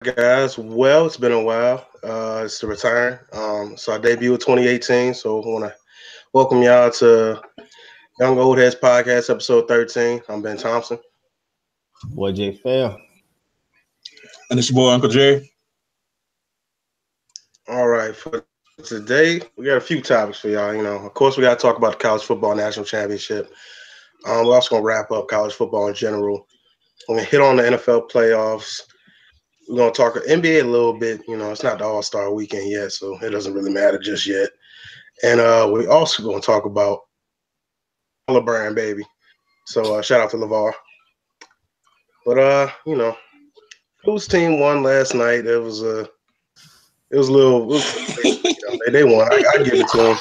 guys? Well, it's been a while. It's the return. So I debuted in 2018. So I want to welcome y'all to Young Old Heads Podcast, episode 13. I'm Ben Thompson. Boy, J Fail. And it's your boy Uncle Jerry. All right, for today, we got a few topics for y'all. Of course, we got to talk about the college football national championship. We're also going to wrap up college football in general. We're going to hit on the NFL playoffs. We're going to talk NBA a little bit. It's not the All-Star weekend yet, so it doesn't really matter just yet. And we also going to talk about LeBron, baby. So shout out to LeVar. But whose team won last night? It was a little. They won. I give it to them.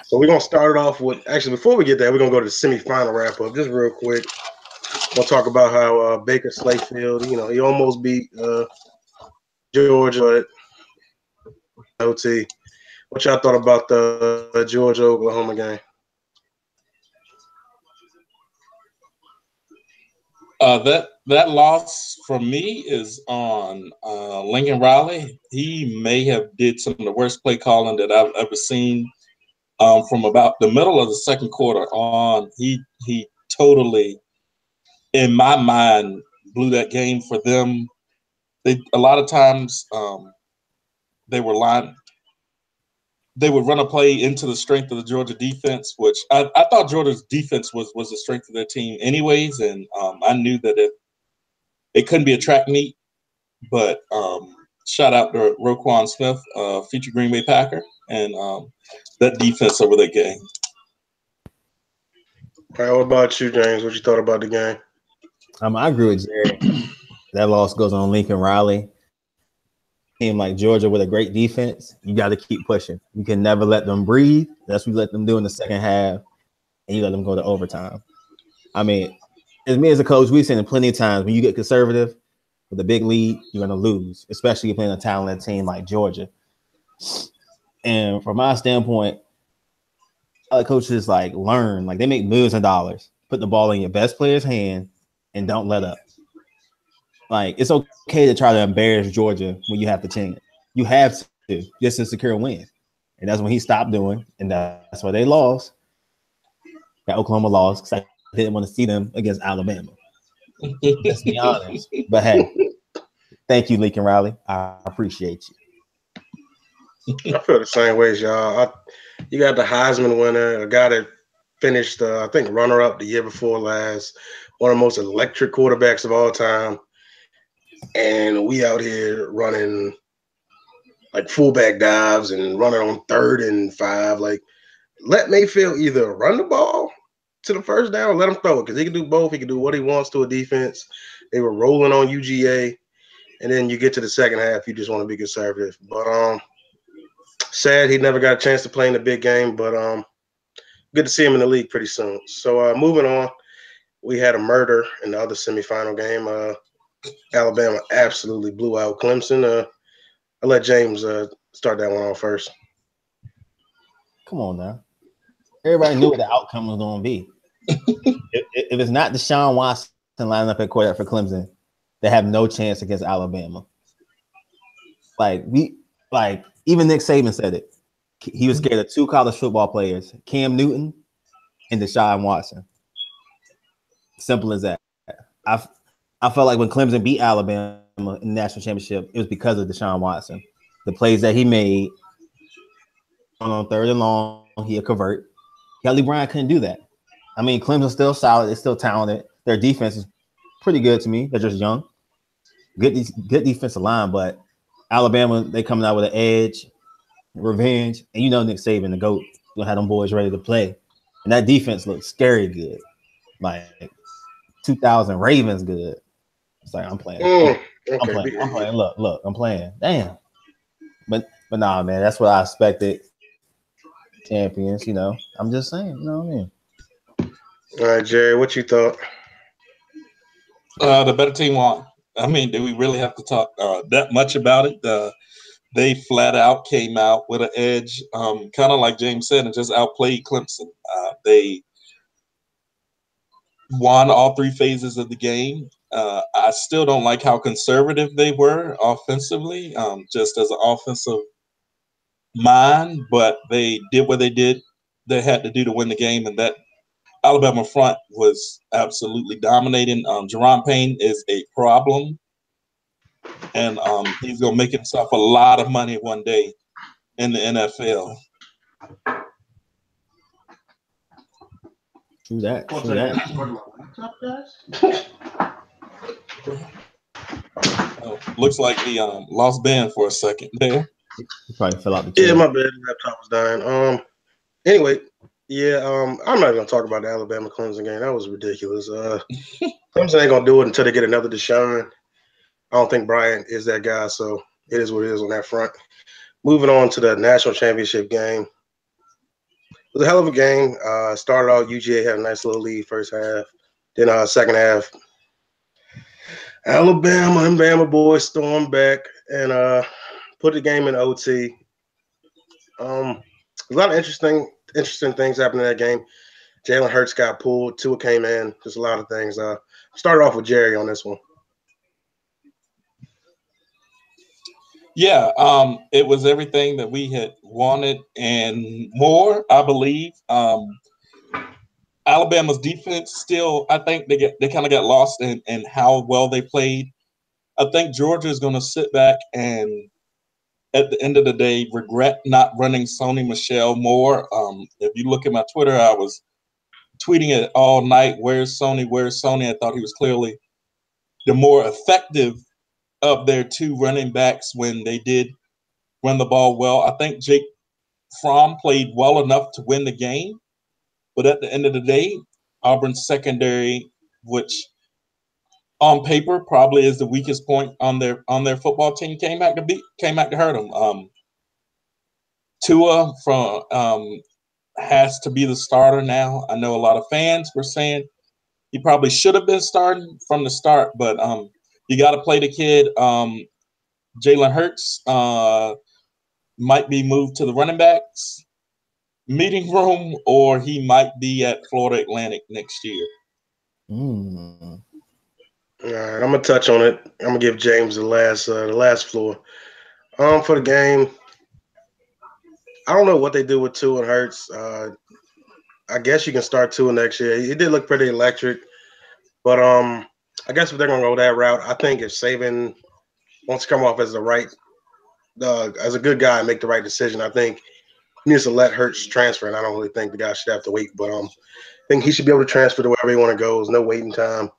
So we're gonna start it off with. Actually, before we get there, we're gonna go to the semifinal wrap up. Just real quick, we'll talk about how Baker Slayfield. He almost beat Georgia. OT. What y'all thought about the Georgia Oklahoma game? That loss for me is on Lincoln Riley. He may have did some of the worst play calling that I've ever seen. From about the middle of the second quarter on, he totally, in my mind, blew that game for them. A lot of times they would run a play into the strength of the Georgia defense, which I thought Georgia's defense was the strength of their team anyways, and I knew that it couldn't be a track meet. But shout out to Roquan Smith, future Green Bay Packer, and that defense over that game. All right, what about you, James? What you thought about the game? I agree with Jerry. That loss goes on Lincoln Riley. Team like Georgia with a great defense, you got to keep pushing. You can never let them breathe. That's what you let them do in the second half, and you let them go to overtime. I mean, as me as a coach, we've seen it plenty of times when you get conservative with a big lead, you're going to lose, especially if you're playing a talented team like Georgia. And from my standpoint, other coaches learn, they make millions of dollars. Put the ball in your best player's hand and don't let up. It's okay to try to embarrass Georgia when you have the chance. You have to just to secure a win. And that's when he stopped doing, and that's why they lost. That Oklahoma lost because I didn't want to see them against Alabama. Let's be honest. But hey, thank you, Lincoln Riley. I appreciate you. I feel the same way as y'all. You got the Heisman winner, a guy that finished, I think, runner-up the year before last, one of the most electric quarterbacks of all time. And we out here running fullback dives and running on 3rd and 5. Let Mayfield either run the ball to the first down or let him throw it, because he can do both. He can do what he wants to a defense. They were rolling on UGA, and then you get to the second half, you just want to be conservative. But sad he never got a chance to play in the big game, but good to see him in the league pretty soon. So moving on, we had a murder in the other semifinal game. Alabama absolutely blew out Clemson. I'll let James start that one off first. Come on now. Everybody knew what the outcome was going to be. if it's not Deshaun Watson lining up at quarterback for Clemson, they have no chance against Alabama. Even Nick Saban said it. He was scared of 2 college football players, Cam Newton and Deshaun Watson. Simple as that. I felt like when Clemson beat Alabama in the national championship, it was because of Deshaun Watson. The plays that he made on 3rd and long, he'll convert. Kelly Bryant couldn't do that. I mean, Clemson's still solid. It's still talented. Their defense is pretty good to me. They're just young. Good defensive line, but Alabama, they coming out with an edge, revenge, and Nick Saban, the GOAT, gonna have them boys ready to play. And that defense looks scary good. 2000 Ravens good. It's I'm playing. Okay. I'm playing. Look, I'm playing. Damn. But nah, man, that's what I expected. Champions, I'm just saying, you know what I mean? All right, Jerry, what you thought? The better team won. I mean, do we really have to talk that much about it? They flat out came out with an edge, kind of like James said, and just outplayed Clemson. They won all 3 phases of the game. I still don't like how conservative they were offensively, just as an offensive mind, but they did what they did. They had to do to win the game, and that Alabama front was absolutely dominating. Jerron Payne is a problem, and he's going to make himself a lot of money one day in the NFL. True that. Looks like he lost Ben for a second there. He probably fell out the chair. Yeah, my bad. The laptop was dying. Anyway, yeah. I'm not gonna talk about the Alabama Clemson game. That was ridiculous. Clemson ain't gonna do it until they get another Deshaun. I don't think Bryant is that guy, so it is what it is on that front. Moving on to the national championship game. It was a hell of a game. Started out, UGA had a nice little lead first half. Then second half, Alabama and Bama boys stormed back and put the game in OT. A lot of interesting things happened in that game. Jalen Hurts got pulled. Tua came in. Just a lot of things. Started off with Jerry on this one. Yeah, it was everything that we had wanted and more, I believe. Alabama's defense still, I think they kind of got lost in how well they played. I think Georgia is going to sit back and, at the end of the day, regret not running Sony Michel more. If you look at my Twitter, I was tweeting it all night. Where's Sony? Where's Sony? I thought he was clearly the more effective of their two running backs when they did run the ball well. I think Jake Fromm played well enough to win the game, but at the end of the day, Auburn's secondary, which on paper probably is the weakest point on their football team, came back to hurt them. Tua has to be the starter now. I know a lot of fans were saying he probably should have been starting from the start, but you got to play the kid. Jalen Hurts might be moved to the running backs meeting room, or he might be at Florida Atlantic next year. All right, I'm gonna touch on it. I'm gonna give James the last floor. For the game, I don't know what they do with Tua and Hurts. I guess you can start Tua next year. He did look pretty electric, but I guess if they're gonna go that route, I think if Saban wants to come off as as a good guy and make the right decision, I think he needs to let Hurts transfer. And I don't really think the guy should have to wait, but I think he should be able to transfer to wherever he want to go. There's no waiting time.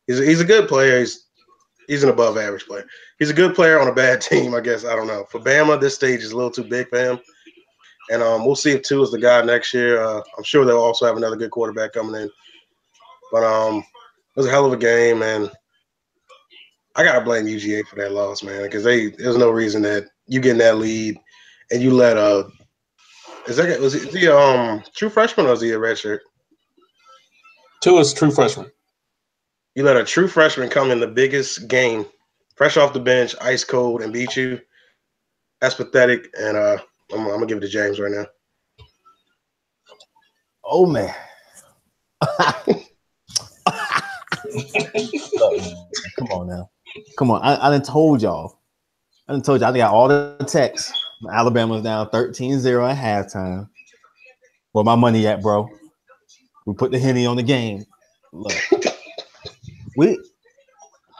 He's a good player. He's an above average player. He's a good player on a bad team, I guess. I don't know. For Bama, this stage is a little too big for him. And we'll see if Tua is the guy next year. I'm sure they'll also have another good quarterback coming in. But it was a hell of a game, and I gotta blame UGA for that loss, man, because there's no reason that you get in that lead and you let is he a true freshman or is he a redshirt? Tua's true freshman. You let a true freshman come in the biggest game, fresh off the bench, ice cold, and beat you. That's pathetic, and I'm gonna give it to James right now. Oh man. Look, man. Come on now. Come on. I done told y'all. I got all the texts. Alabama's down 13-0 at halftime. Where my money at, bro? We put the Henny on the game. Look.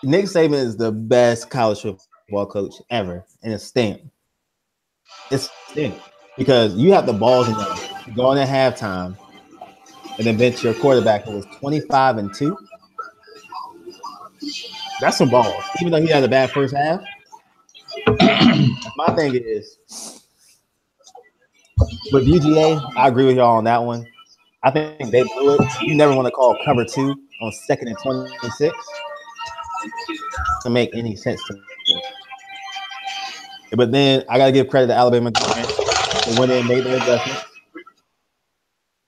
Nick Saban is the best college football coach ever, and it's stamp. It's stamp because you have the balls in there to go in at halftime and then bench your quarterback who was 25-2. That's some balls, even though he had a bad first half. My thing is, with UGA, I agree with y'all on that one. I think they blew it. You never want to call cover 2 on 2nd and 26 to make any sense to me. But then I gotta give credit to Alabama defense. They went in and made their adjustments,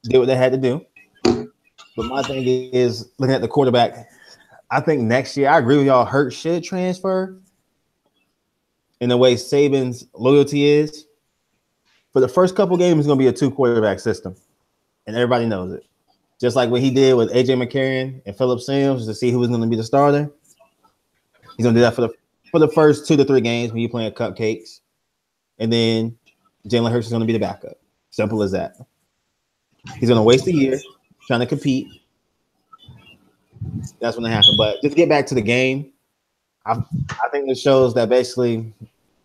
did what they had to do. But my thing is, looking at the quarterback, I think next year, I agree with y'all, Hurts should transfer in the way Saban's loyalty is. For the first couple games, it's going to be a 2 quarterback system, and everybody knows it. just like what he did with AJ McCarron and Phillip Sims to see who was going to be the starter. He's going to do that for the first 2 to 3 games when you're playing cupcakes, and then Jalen Hurts is going to be the backup. Simple as that. He's going to waste a year trying to compete. That's when it happened. But just to get back to the game, I think this shows that basically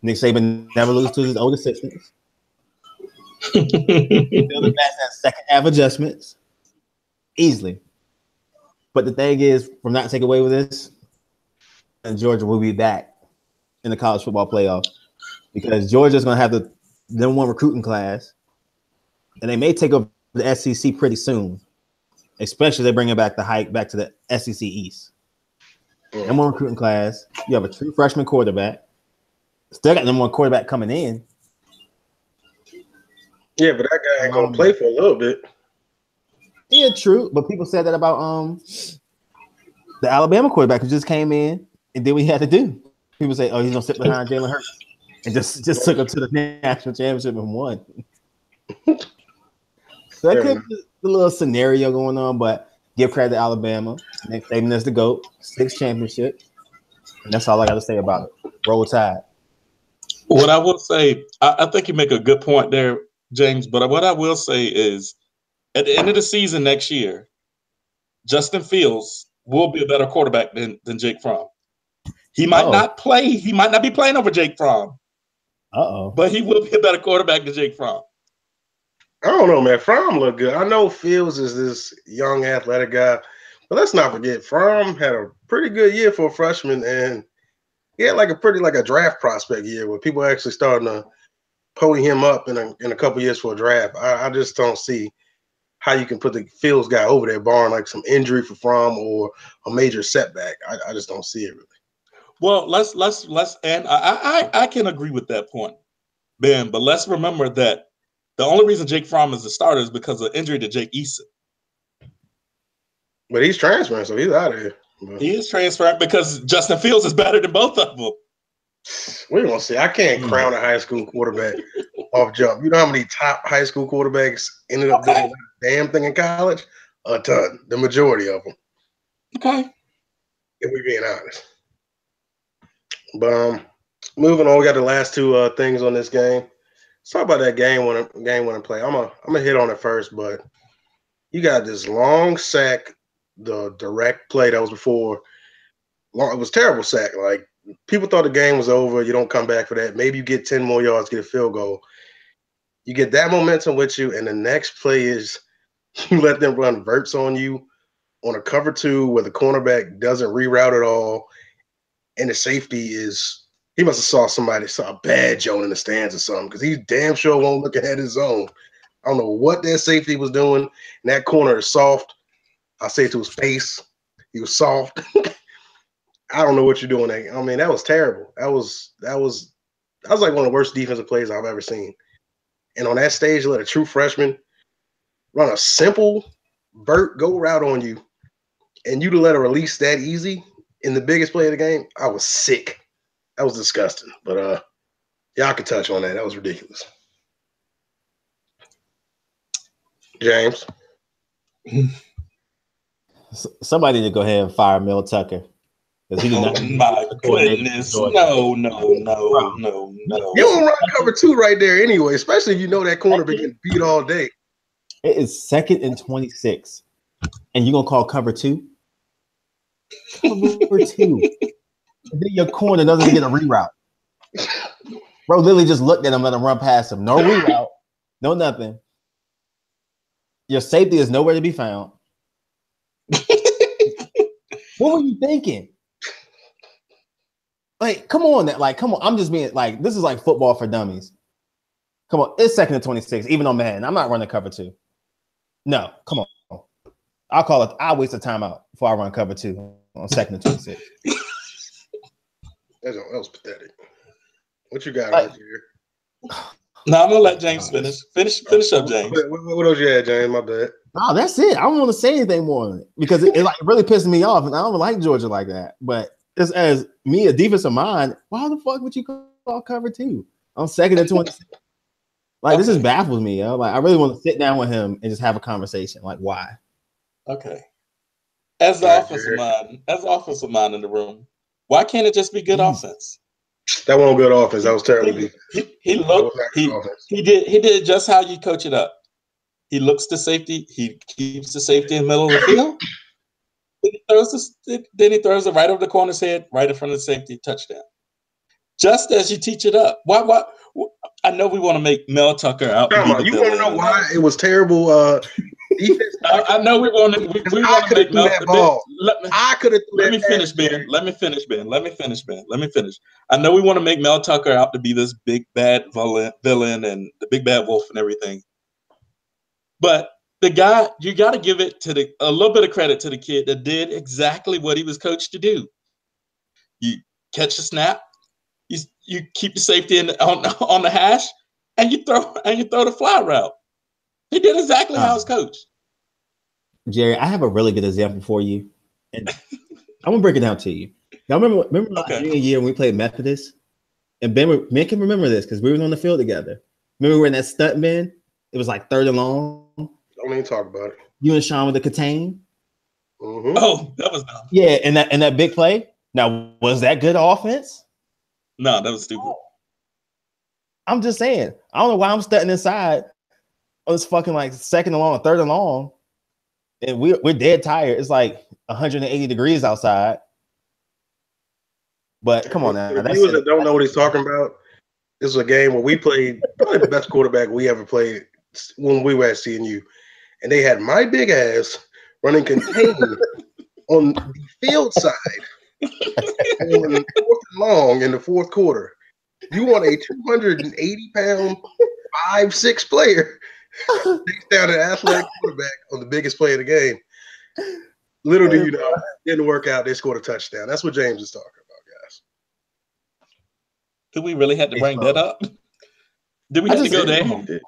Nick Saban never loses to his old assistants. He'll the best at second half adjustments easily. But the thing is, from not taking away with this, and Georgia will be back in the college football playoff because Georgia's going to have the number 1 recruiting class, and they may take over the SEC pretty soon, especially if they bring it back the hike back to the SEC East. Number 1 recruiting class. You have a true freshman quarterback. Still got number 1 quarterback coming in. Yeah, but that guy ain't gonna play for a little bit. Yeah, true. But people said that about the Alabama quarterback who just came in and did what he had to do. People say, "Oh, he's gonna sit behind Jalen Hurts," and just took him to the national championship and won. So that could be a little scenario going on, but give credit to Alabama. Nick Saban is the GOAT, 6 championships, and that's all I got to say about it. Roll Tide. What I will say, I think you make a good point there, James. But what I will say is, at the end of the season next year, Justin Fields will be a better quarterback than Jake Fromm. He might not play. He might not be playing over Jake Fromm. But he will be a better quarterback than Jake Fromm. I don't know, man. Fromm look good. I know Fields is this young athletic guy, but let's not forget Fromm had a pretty good year for a freshman, and he had like a draft prospect year where people actually starting to pony him up in a couple years for a draft. I just don't see how you can put the Fields guy over there barring like some injury for Fromm or a major setback. I just don't see it really. Well, let's and I can agree with that point, Ben. But let's remember that the only reason Jake Fromm is the starter is because of injury to Jake Eason. But he's transferring, so he's out of here. But he is transferring because Justin Fields is better than both of them. We're gonna see. I can't crown a high school quarterback off jump. You know how many top high school quarterbacks ended up doing the damn thing in college? A ton. The majority of them. Okay. If we're being honest. But moving on, we got the last 2 things on this game. Let's talk about that game winning play. I'm gonna hit on it first, but you got this long sack, the direct play that was before. It was terrible sack. Like people thought the game was over. You don't come back for that. Maybe you get 10 more yards, get a field goal. You get that momentum with you, and the next play is you let them run verts on you on a cover 2 where the cornerback doesn't reroute at all, and the safety is. He must have saw a bad Joan in the stands or something because he damn sure won't look ahead his zone. I don't know what that safety was doing. And that corner is soft. I say it to his face. He was soft. I don't know what you're doing there. I mean, that was terrible. That was like one of the worst defensive plays I've ever seen. And on that stage, let a true freshman run a simple vert go route on you, and you to let a release that easy in the biggest play of the game. I was sick. That was disgusting, but y'all can touch on that. That was ridiculous. James, somebody need to go ahead and fire Mel Tucker because he did not. My goodness! No. You don't run cover 2 right there anyway, especially if you know that corner been getting beat all day. It is 2nd and 26, and you gonna call cover 2? Cover 2. Then your corner doesn't get a reroute. Bro literally just looked at him, let him run past him. No reroute, no nothing. Your safety is nowhere to be found. What were you thinking? Like, come on. I'm just being like, this is like football for dummies. Come on, it's 2nd and 26, even on Madden. I'm not running cover 2. No, come on. I'll waste a timeout before I run cover 2 on 2nd and 26. That was pathetic. What you got right here? No, I'm gonna let James finish. Finish up, James. What else you had, James? My bad. No, that's it. I don't want to say anything more on it because it really pisses me off, and I don't like Georgia like that. But just as me, a defensive mind, why the fuck would you call cover 2 on 2nd and 26? Like this just baffles me. Yo. Like I really want to sit down with him and just have a conversation. Like why? Okay. As the offensive mind in the room, why can't it just be good offense? That wasn't good offense. That was terrible defense. He did just how you coach it up. He looks to safety. He keeps the safety in the middle of the field. Then he throws it right over the corner's head, right in front of the safety, touchdown. Just as you teach it up. Why? I know we want to make Mel Tucker out. You want to know why it was terrible defense? I know we want to make Mel. That ball. I could have. Let me finish, Ben. I know we want to make Mel Tucker out to be this big bad villain and the big bad wolf and everything. But the guy, you got to give it to a little bit of credit to the kid that did exactly what he was coached to do. You catch the snap, you keep the safety on the hash, and you throw the fly route. He did exactly how it's coached. Jerry, I have a really good example for you, and I'm gonna break it down to you. Now, remember junior year when we played Methodist, and Ben can remember this because we were on the field together. Remember we were in that stunt man? It was like 3rd and long. Don't even talk about it. You and Sean with the Catane. Mm-hmm. Oh, that was dumb. Yeah, and that big play. Now, was that good offense? No, that was stupid. I'm just saying. I don't know why I'm stunting inside on this fucking like 2nd and long, 3rd and long, and we're dead tired. It's like 180 degrees outside. But come on now. For viewers that don't know what he's talking about, this is a game where we played probably the best quarterback we ever played when we were at CNU. And they had my big ass running contained on the field side on 4th and long in the 4th quarter. You want a 280-pound, 5'6" player takes down an athletic quarterback on the biggest play of the game. Little do you know, didn't work out. They scored a touchdown. That's what James is talking about, guys. Do we really have to bring that up? Did we have to go there?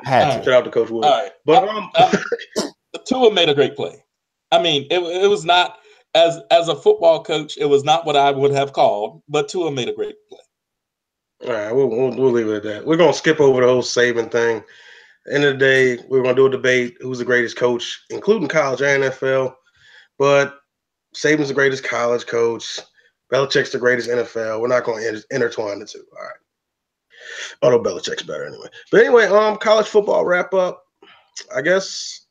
I had to. Shout out to Coach Wood. All right. But Tua made a great play. I mean, it was not as a football coach, it was not what I would have called, but Tua made a great play. All right, we'll leave it at that. We're gonna skip over the whole Saban thing. End of the day, we're gonna do a debate who's the greatest coach, including college and NFL. But Saban's the greatest college coach. Belichick's the greatest NFL. We're not gonna intertwine the two. All right. Although Belichick's better anyway. But anyway, college football wrap up. I guess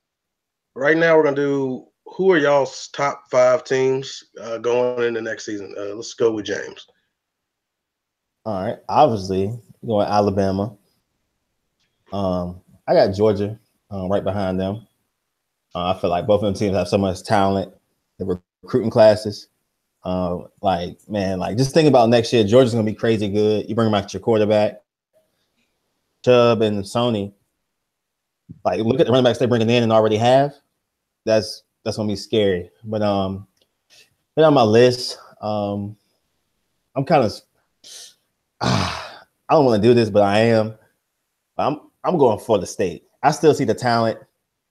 right now we're gonna do who are y'all's top 5 teams going into next season. Let's go with James. All right. Obviously, going Alabama. I got Georgia right behind them. I feel like both of them teams have so much talent. The recruiting classes. Just think about next year. Georgia's gonna be crazy good. You bring back your quarterback, Chubb and Sony. Like, look at the running backs they're bringing in and already have. That's gonna be scary. But on my list, I'm kind of I don't want to do this, but I am. I'm going for the State. I still see the talent.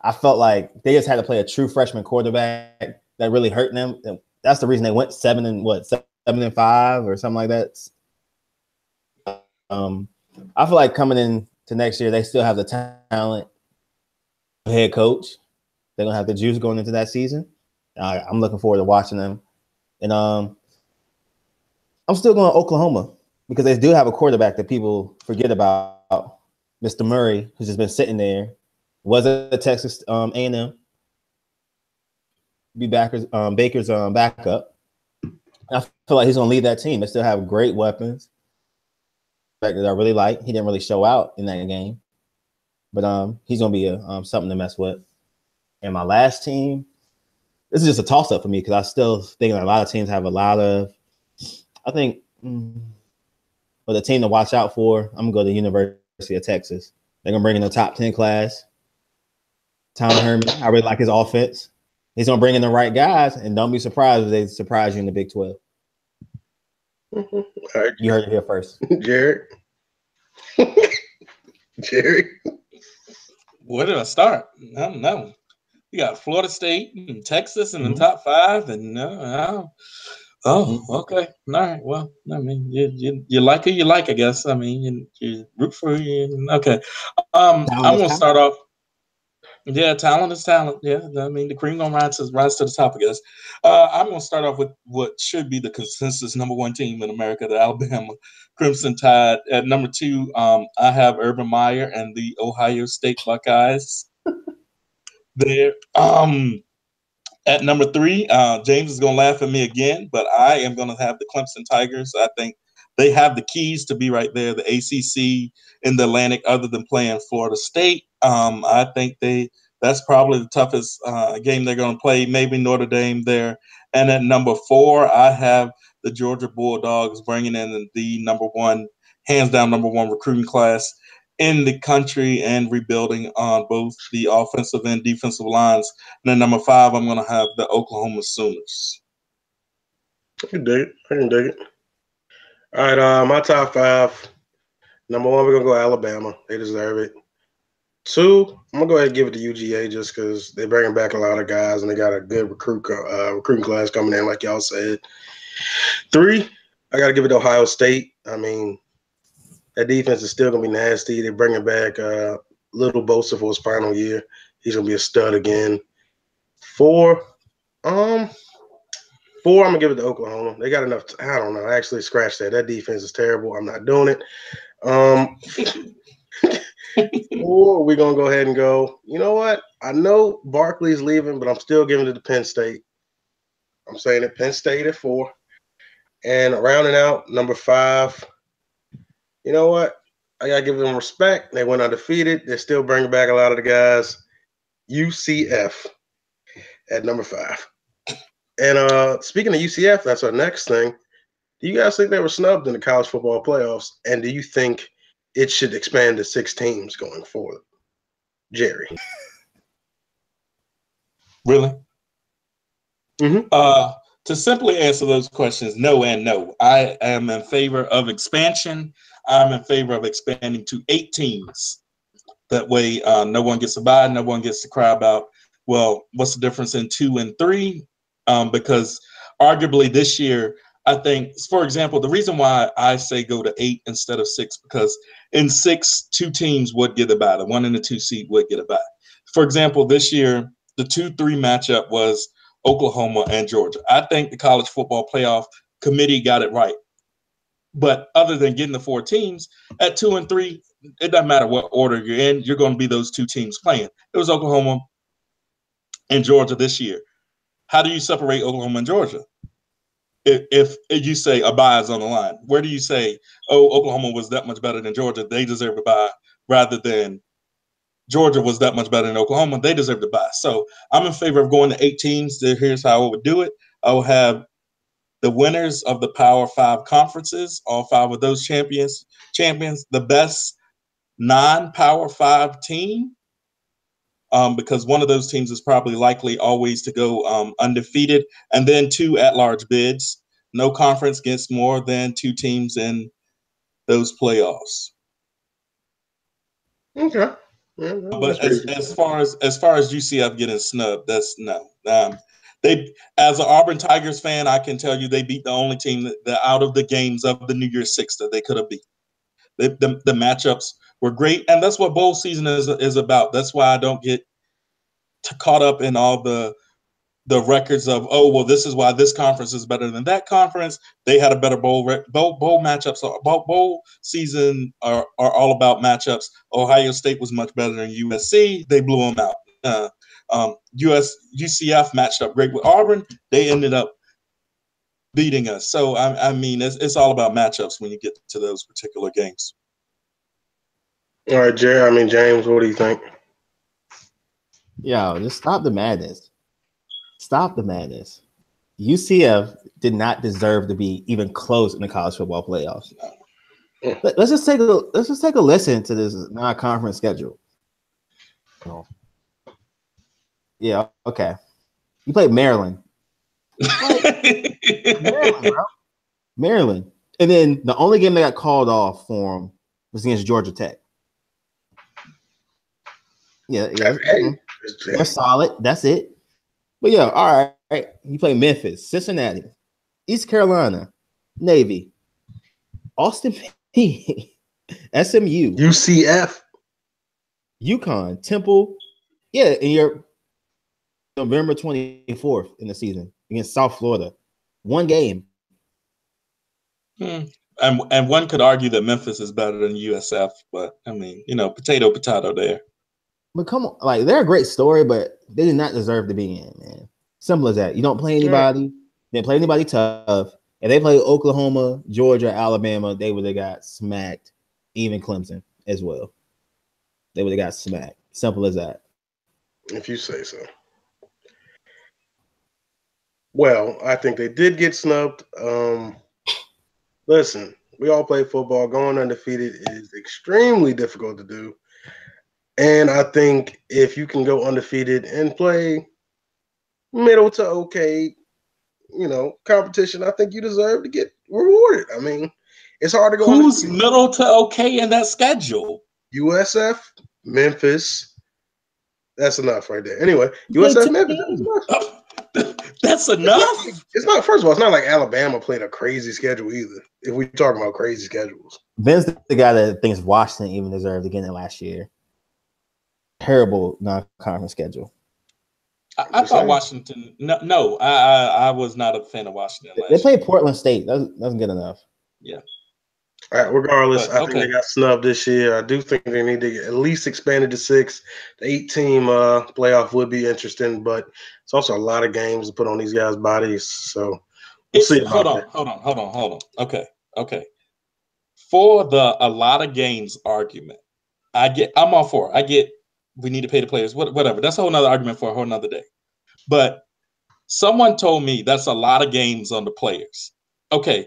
I felt like they just had to play a true freshman quarterback that really hurt them. And that's the reason they went 7-5 or something like that. I feel like coming into next year, they still have the talent. Head coach, they're gonna have the juice going into that season. I'm looking forward to watching them, and I'm still going to Oklahoma because they do have a quarterback that people forget about, Mr. Murray, who's just been sitting there. Was at Texas A&M. Be Baker's backup. I feel like he's going to lead that team. They still have great weapons. That I really like. He didn't really show out in that game, but he's going to be something to mess with. And my last team, this is just a toss-up for me because I still think that a lot of teams have a lot of. I think for the team to watch out for, I'm going to go to the University of Texas. They're going to bring in the top 10 class. Tom Herman, I really like his offense. He's going to bring in the right guys, and don't be surprised if they surprise you in the Big 12. All right. You heard it here first. Jared. Jerry. Where did I start? I don't know. You got Florida State and Texas in the top 5, and okay, all right. Well, I mean, you like who you like, I guess. I mean, you root for you. Okay, I'm gonna start off. Yeah, talent is talent. Yeah, I mean the cream gonna rise to the top, I guess. I'm gonna start off with what should be the consensus number one team in America, the Alabama Crimson Tide. At number two, I have Urban Meyer and the Ohio State Buckeyes. There. At number three, James is gonna laugh at me again, but I am gonna have the Clemson Tigers. I think they have the keys to be right there, the ACC in the Atlantic, other than playing Florida State. I think that's probably the toughest game they're going to play. Maybe Notre Dame there. And at number four, I have the Georgia Bulldogs bringing in the hands down number one recruiting class in the country and rebuilding on both the offensive and defensive lines. And then number five, I'm going to have the Oklahoma Sooners. I can dig it. All right, my top five. Number one, we're going to go Alabama. They deserve it. Two, I'm going to go ahead and give it to UGA just because they're bringing back a lot of guys and they got a good recruiting class coming in, like y'all said. Three, I got to give it to Ohio State. I mean, that defense is still going to be nasty. They're bringing back Little Bosa for his final year. He's going to be a stud again. Four, I'm going to give it to Oklahoma. They got enough. I don't know. Actually, scratch that. That defense is terrible. I'm not doing it. Or we're going to go ahead and go, you know what? I know Barkley's leaving, but I'm still giving it to Penn State. I'm saying it, Penn State at 4. And rounding out, number 5, you know what? I got to give them respect. They went undefeated. They're still bringing back a lot of the guys. UCF at number 5. And speaking of UCF, that's our next thing. Do you guys think they were snubbed in the college football playoffs? And do you think it should expand to 6 teams going forward? Jerry. Really? Mm-hmm. To simply answer those questions, no and no. I am in favor of expansion. I'm in favor of expanding to 8 teams. That way, no one gets to buy, no one gets to cry about, well, what's the difference in 2 and 3? Because arguably this year, I think, for example, the reason why I say go to 8 instead of 6, because in 6, 2 teams would get a bye. The 1 and the 2 seed would get a bye. For example, this year, the 2-3 matchup was Oklahoma and Georgia. I think the College Football Playoff Committee got it right. But other than getting the 4 teams, at 2 and 3, it doesn't matter what order you're in, you're going to be those 2 teams playing. It was Oklahoma and Georgia this year. How do you separate Oklahoma and Georgia? If you say a bye is on the line, where do you say, oh, Oklahoma was that much better than Georgia, they deserve a bye, rather than Georgia was that much better than Oklahoma, they deserve to bye? So I'm in favor of going to 8 teams. Here's how I would do it. I will have the winners of the Power 5 conferences, all 5 of those champions, the best non-Power 5 team, because one of those teams is probably likely always to go undefeated, and then 2 at-large bids. No conference gets more than 2 teams in those playoffs. Okay. Yeah, but as far as UCF getting snubbed, that's no. They, as an Auburn Tigers fan, I can tell you they beat the only team that out of the games of the New Year's Six that they could have beat. The matchups were great, and that's what bowl season is about. That's why I don't get caught up in all the records of, oh, well, this is why this conference is better than that conference. They had a better bowl matchups. Bowl season are all about matchups. Ohio State was much better than USC. They blew them out. UCF matched up great with Auburn. They ended up beating us. So, I mean, it's all about matchups when you get to those particular games. All right, James, what do you think? Yo, just stop the madness. Stop the madness. UCF did not deserve to be even close in the college football playoffs. Let's just take a listen to this non-conference schedule. Oh. Yeah, okay. You played Maryland. Maryland, bro. Maryland. And then the only game that got called off for him was against Georgia Tech. Yeah. They're solid. That's it. But yeah, all right. You play Memphis, Cincinnati, East Carolina, Navy, Austin Peay, SMU, UCF, UConn, Temple, Yeah, and you're November 24th in the season against South Florida. One game. And one could argue that Memphis is better than USF, but I mean, potato there. But come on, like they're a great story, but they did not deserve to be in, man. Simple as that. You don't play anybody, didn't play anybody tough. If they played Oklahoma, Georgia, Alabama, they would have got smacked. Even Clemson as well. They would have got smacked. Simple as that. If you say so. Well, I think they did get snubbed. Listen, we all play football. Going undefeated is extremely difficult to do. And I think if you can go undefeated and play middle to okay, competition, I think you deserve to get rewarded. I mean, it's hard to go. Who's middle to okay in that schedule? USF, Memphis. That's enough right there. Anyway, USF, Memphis. That's enough. It's not. First of all, it's not like Alabama played a crazy schedule either. If we're talking about crazy schedules, Ben's the guy that thinks Washington even deserved to get it last year. Terrible non-conference schedule. I thought Washington. No, I was not a fan of Washington. They played Portland State. That wasn't good enough. Yeah. All right. Regardless, I think they got snubbed this year. I do think they need to get at least expanded to 6. The 8-team playoff would be interesting, but it's also a lot of games to put on these guys' bodies. So we'll see. Hold on. Okay. For the a lot of games argument, I'm all for it. I get we need to pay the players, whatever. That's a whole nother argument for a whole nother day. But someone told me that's a lot of games on the players. Okay.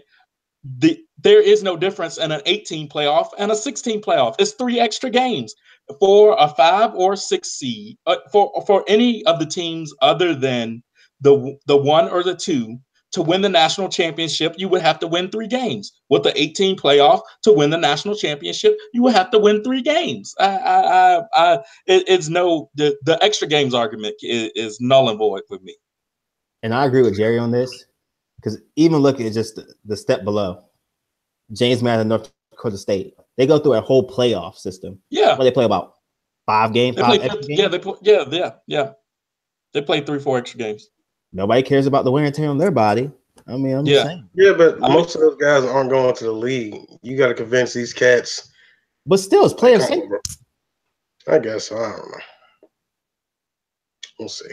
There is no difference in an 18 playoff and a 16 playoff. It's 3 extra games for a 5 or 6 seed for any of the teams other than the 1 or the 2 to win the national championship. You would have to win 3 games. With the 18 playoff to win the national championship, you would have to win 3 games. It's the extra games argument is null and void with me. And I agree with Jerry on this. Because even look at just the step below, James Madison, North Dakota State, they go through a whole playoff system. Yeah, where they play about 5 games. Yeah, they play 3-4 extra games. Nobody cares about the wear and tear on their body. I mean, I'm just saying. Yeah, but most of those guys aren't going to the league. You got to convince these cats. But still, it's players. I guess so. I don't know. We'll see.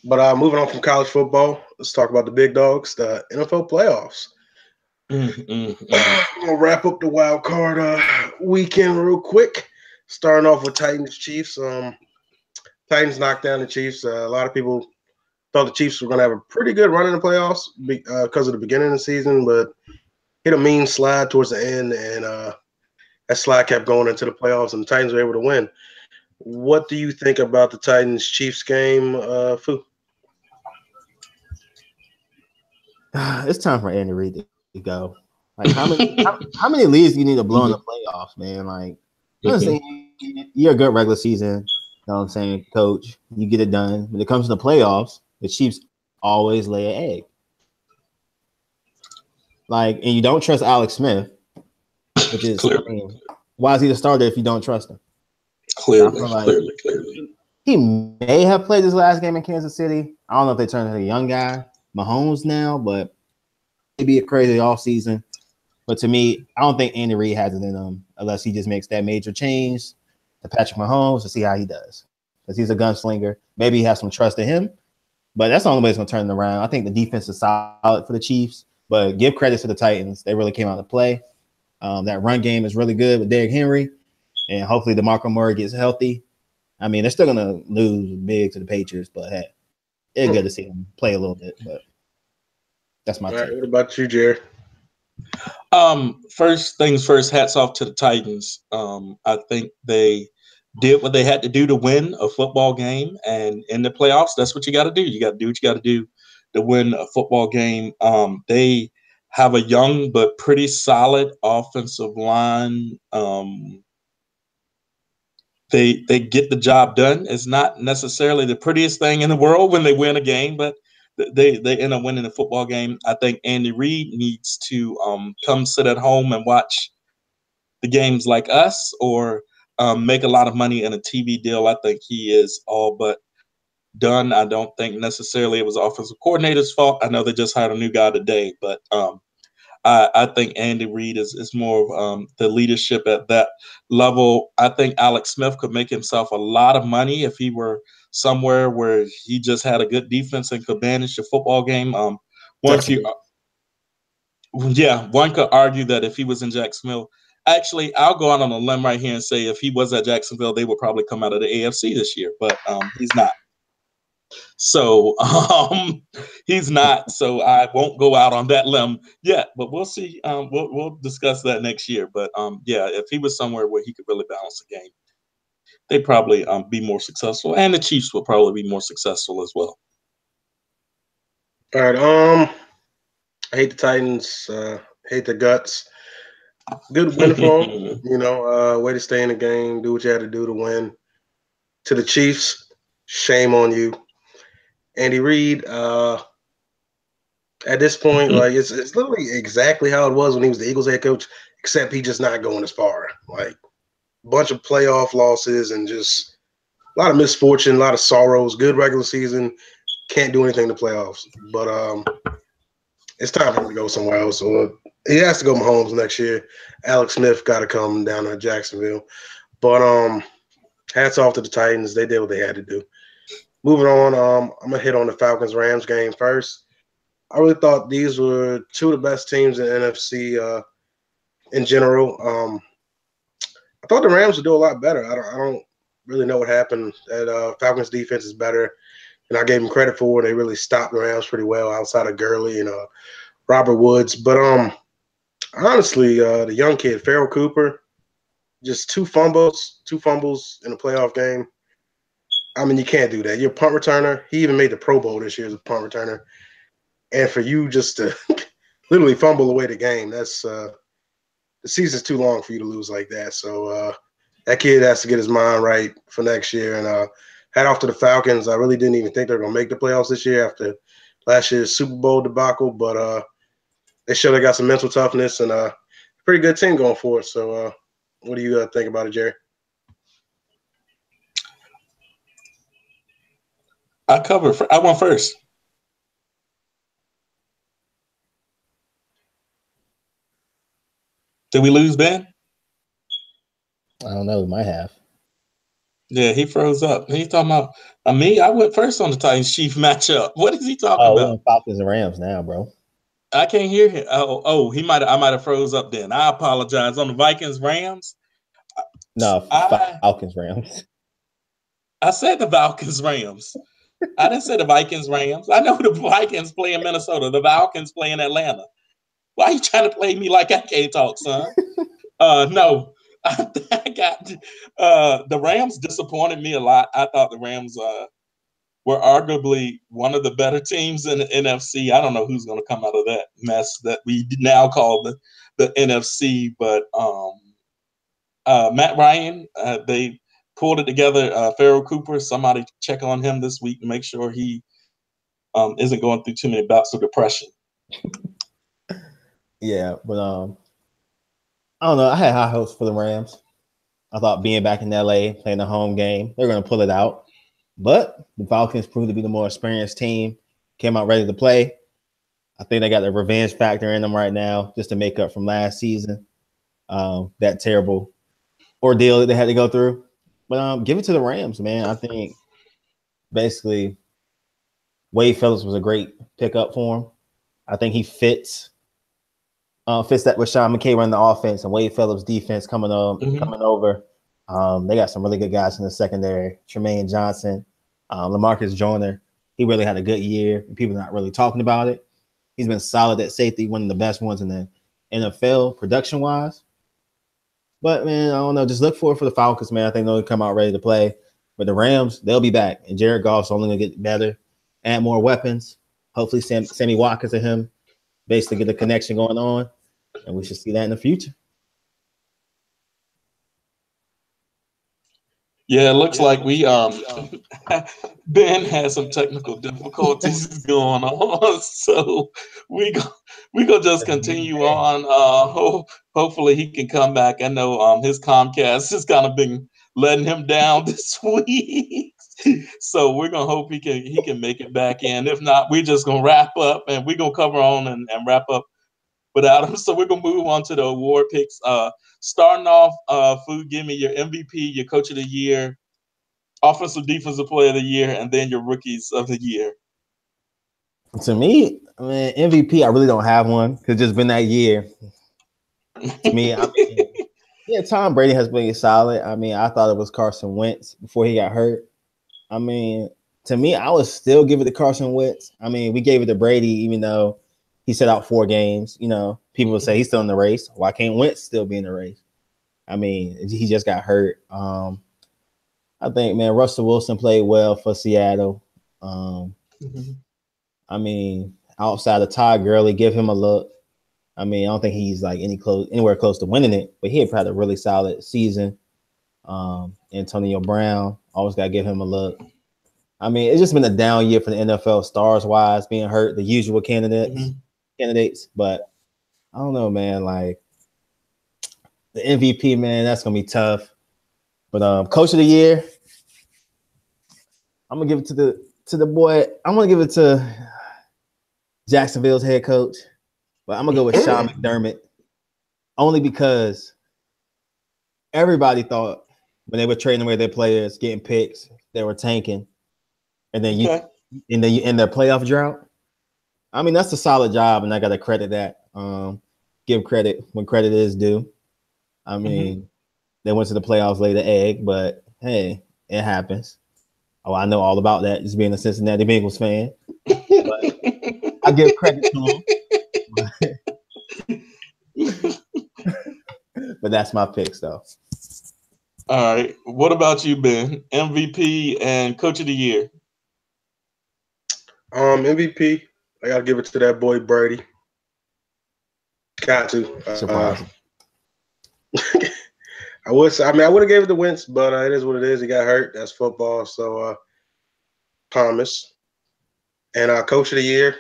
But moving on from college football, let's talk about the big dogs, the NFL playoffs. We'll wrap up the wild card weekend real quick. Starting off with Titans Chiefs. Titans knocked down the Chiefs. A lot of people thought the Chiefs were going to have a pretty good run in the playoffs because of the beginning of the season, but hit a mean slide towards the end, and that slide kept going into the playoffs, and the Titans were able to win. What do you think about the Titans Chiefs game, Fu? It's time for Andy Reid to go. Like how many leads do you need to blow in the playoffs, man? Like I'm saying, you're a good regular season. You know what I'm saying, coach? You get it done. When it comes to the playoffs, the Chiefs always lay an egg. Like, and you don't trust Alex Smith, which is why is he the starter if you don't trust him? Clearly. He may have played his last game in Kansas City. I don't know if they turned him a young guy, Mahomes now, but it'd be a crazy offseason. But to me, I don't think Andy Reid has it in him unless he just makes that major change to Patrick Mahomes to see how he does. Because he's a gunslinger. Maybe he has some trust in him, but that's the only way it's going to turn it around. I think the defense is solid for the Chiefs, but give credit to the Titans. They really came out to play. That run game is really good with Derrick Henry, and hopefully DeMarco Murray gets healthy. I mean, they're still going to lose big to the Patriots, but hey, it's good to see them play a little bit. But that's my take. What about you, Jerry? First things first, hats off to the Titans. I think they did what they had to do to win a football game, and in the playoffs, that's what you got to do. You got to do what you got to do to win a football game. They have a young but pretty solid offensive line. They get the job done. It's not necessarily the prettiest thing in the world when they win a game, but they end up winning a football game. I think Andy Reid needs to come sit at home and watch the games like us, or make a lot of money in a TV deal. I think he is all but done. I don't think necessarily it was offensive coordinator's fault. I know they just hired a new guy today, but I think Andy Reid is more of the leadership at that level. I think Alex Smith could make himself a lot of money if he were somewhere where he just had a good defense and could manage the football game. One could argue that if he was in Jacksonville, actually, I'll go out on a limb right here and say if he was at Jacksonville, they would probably come out of the AFC this year, but he's not. So he's not. So I won't go out on that limb yet, but we'll see. We'll discuss that next year. But if he was somewhere where he could really balance the game, they'd probably be more successful, and the Chiefs will probably be more successful as well. All right. I hate the Titans. Hate the guts. Good win for them. Way to stay in the game. Do what you had to do to win. To the Chiefs, shame on you. Andy Reid, at this point, like it's literally exactly how it was when he was the Eagles head coach, except he just not going as far. Like a bunch of playoff losses and just a lot of misfortune, a lot of sorrows. Good regular season, can't do anything in the playoffs. But it's time for him to go somewhere else. So he has to go Mahomes next year. Alex Smith got to come down to Jacksonville. But hats off to the Titans. They did what they had to do. Moving on, I'm going to hit on the Falcons-Rams game first. I really thought these were two of the best teams in the NFC in general. I thought the Rams would do a lot better. I don't really know what happened. That Falcons' defense is better, and I gave them credit for it. They really stopped the Rams pretty well outside of Gurley and Robert Woods. But honestly, the young kid, Farrell Cooper, just two fumbles in a playoff game. I mean, you can't do that. You're a punt returner. He even made the Pro Bowl this year as a punt returner. And for you just to literally fumble away the game, that's the season's too long for you to lose like that. So that kid has to get his mind right for next year. And hat off to the Falcons. I really didn't even think they were going to make the playoffs this year after last year's Super Bowl debacle. But they show they got some mental toughness and a pretty good team going forward. So what do you think about it, Jerry? I went first. Did we lose Ben? I don't know. We might have. Yeah, he froze up. He's talking about me. I went first on the Titans Chief matchup. What is he talking about? We're on Falcons and Rams now, bro. I can't hear him. I might have froze up then. I apologize. On the Vikings Rams. No, Falcons Rams. I said the Falcons Rams. I didn't say the Vikings Rams. I know the Vikings play in Minnesota. The Falcons play in Atlanta. Why are you trying to play me like I can't talk, son? No, I got the Rams disappointed me a lot. I thought the Rams were arguably one of the better teams in the NFC. I don't know who's going to come out of that mess that we now call the NFC, but Matt Ryan, they pulled it together. Farrell Cooper, somebody check on him this week and make sure he isn't going through too many bouts of depression. Yeah, but I don't know. I had high hopes for the Rams. I thought being back in LA, playing the home game, they're going to pull it out. But the Falcons proved to be the more experienced team, came out ready to play. I think they got the revenge factor in them right now just to make up from last season, that terrible ordeal that they had to go through. But give it to the Rams, man. I think basically Wade Phillips was a great pickup for him. I think he fits that with Sean McKay running the offense and Wade Phillips' defense coming over. They got some really good guys in the secondary. Tremaine Johnson, LaMarcus Joyner. He really had a good year. People are not really talking about it. He's been solid at safety, one of the best ones in the NFL production-wise. But, man, I don't know. Just look for the Falcons, man. I think they'll come out ready to play. But the Rams, they'll be back. And Jared Goff's only going to get better, add more weapons. Hopefully Sammy Watkins and him basically get a connection going on. And we should see that in the future. Yeah, it looks like we Ben has some technical difficulties going on, so we go we gonna just continue on. Hopefully he can come back. I know his Comcast has kind of been letting him down this week, so we're gonna hope he can make it back in. If not, we're just gonna wrap up and we're gonna cover on and wrap up without him. So we're gonna move on to the award picks. Starting off, Food, give me your MVP, your Coach of the Year, Offensive Defensive Player of the Year, and then your Rookies of the Year. To me, I mean, MVP, I really don't have one because it's just been that year. To me, yeah, Tom Brady has been solid. I mean, I thought it was Carson Wentz before he got hurt. I mean, to me, I would still give it to Carson Wentz. I mean, we gave it to Brady, even though he set out 4 games. You know, people would say he's still in the race. Why can't Wentz still be in the race? I mean, he just got hurt. I think, man, Russell Wilson played well for Seattle. I mean, outside of Todd Gurley, give him a look. I mean, I don't think he's like anywhere close to winning it, but he had a really solid season. Antonio Brown, always got to give him a look. I mean, it's just been a down year for the NFL stars-wise, being hurt, the usual candidates. But I don't know, man. Like the MVP, man, that's gonna be tough. But Coach of the Year, I'm gonna give it to the boy. I'm gonna give it to Jacksonville's head coach, but I'm gonna go with Sean McDermott only because everybody thought when they were trading away their players, getting picks, they were tanking, and then you end their playoff drought. I mean, that's a solid job, and I got to credit that. Give credit when credit is due. I mean, they went to the playoffs, laid the egg, but hey, it happens. Oh, I know all about that, just being a Cincinnati Bengals fan. But I give credit to him. But that's my picks, though. All right. What about you, Ben? MVP and Coach of the Year. MVP, I gotta give it to that boy Brady. Got to. I would say, I mean, I would have gave it to Wentz, but it is what it is. He got hurt. That's football. So, Thomas. And Coach of the Year,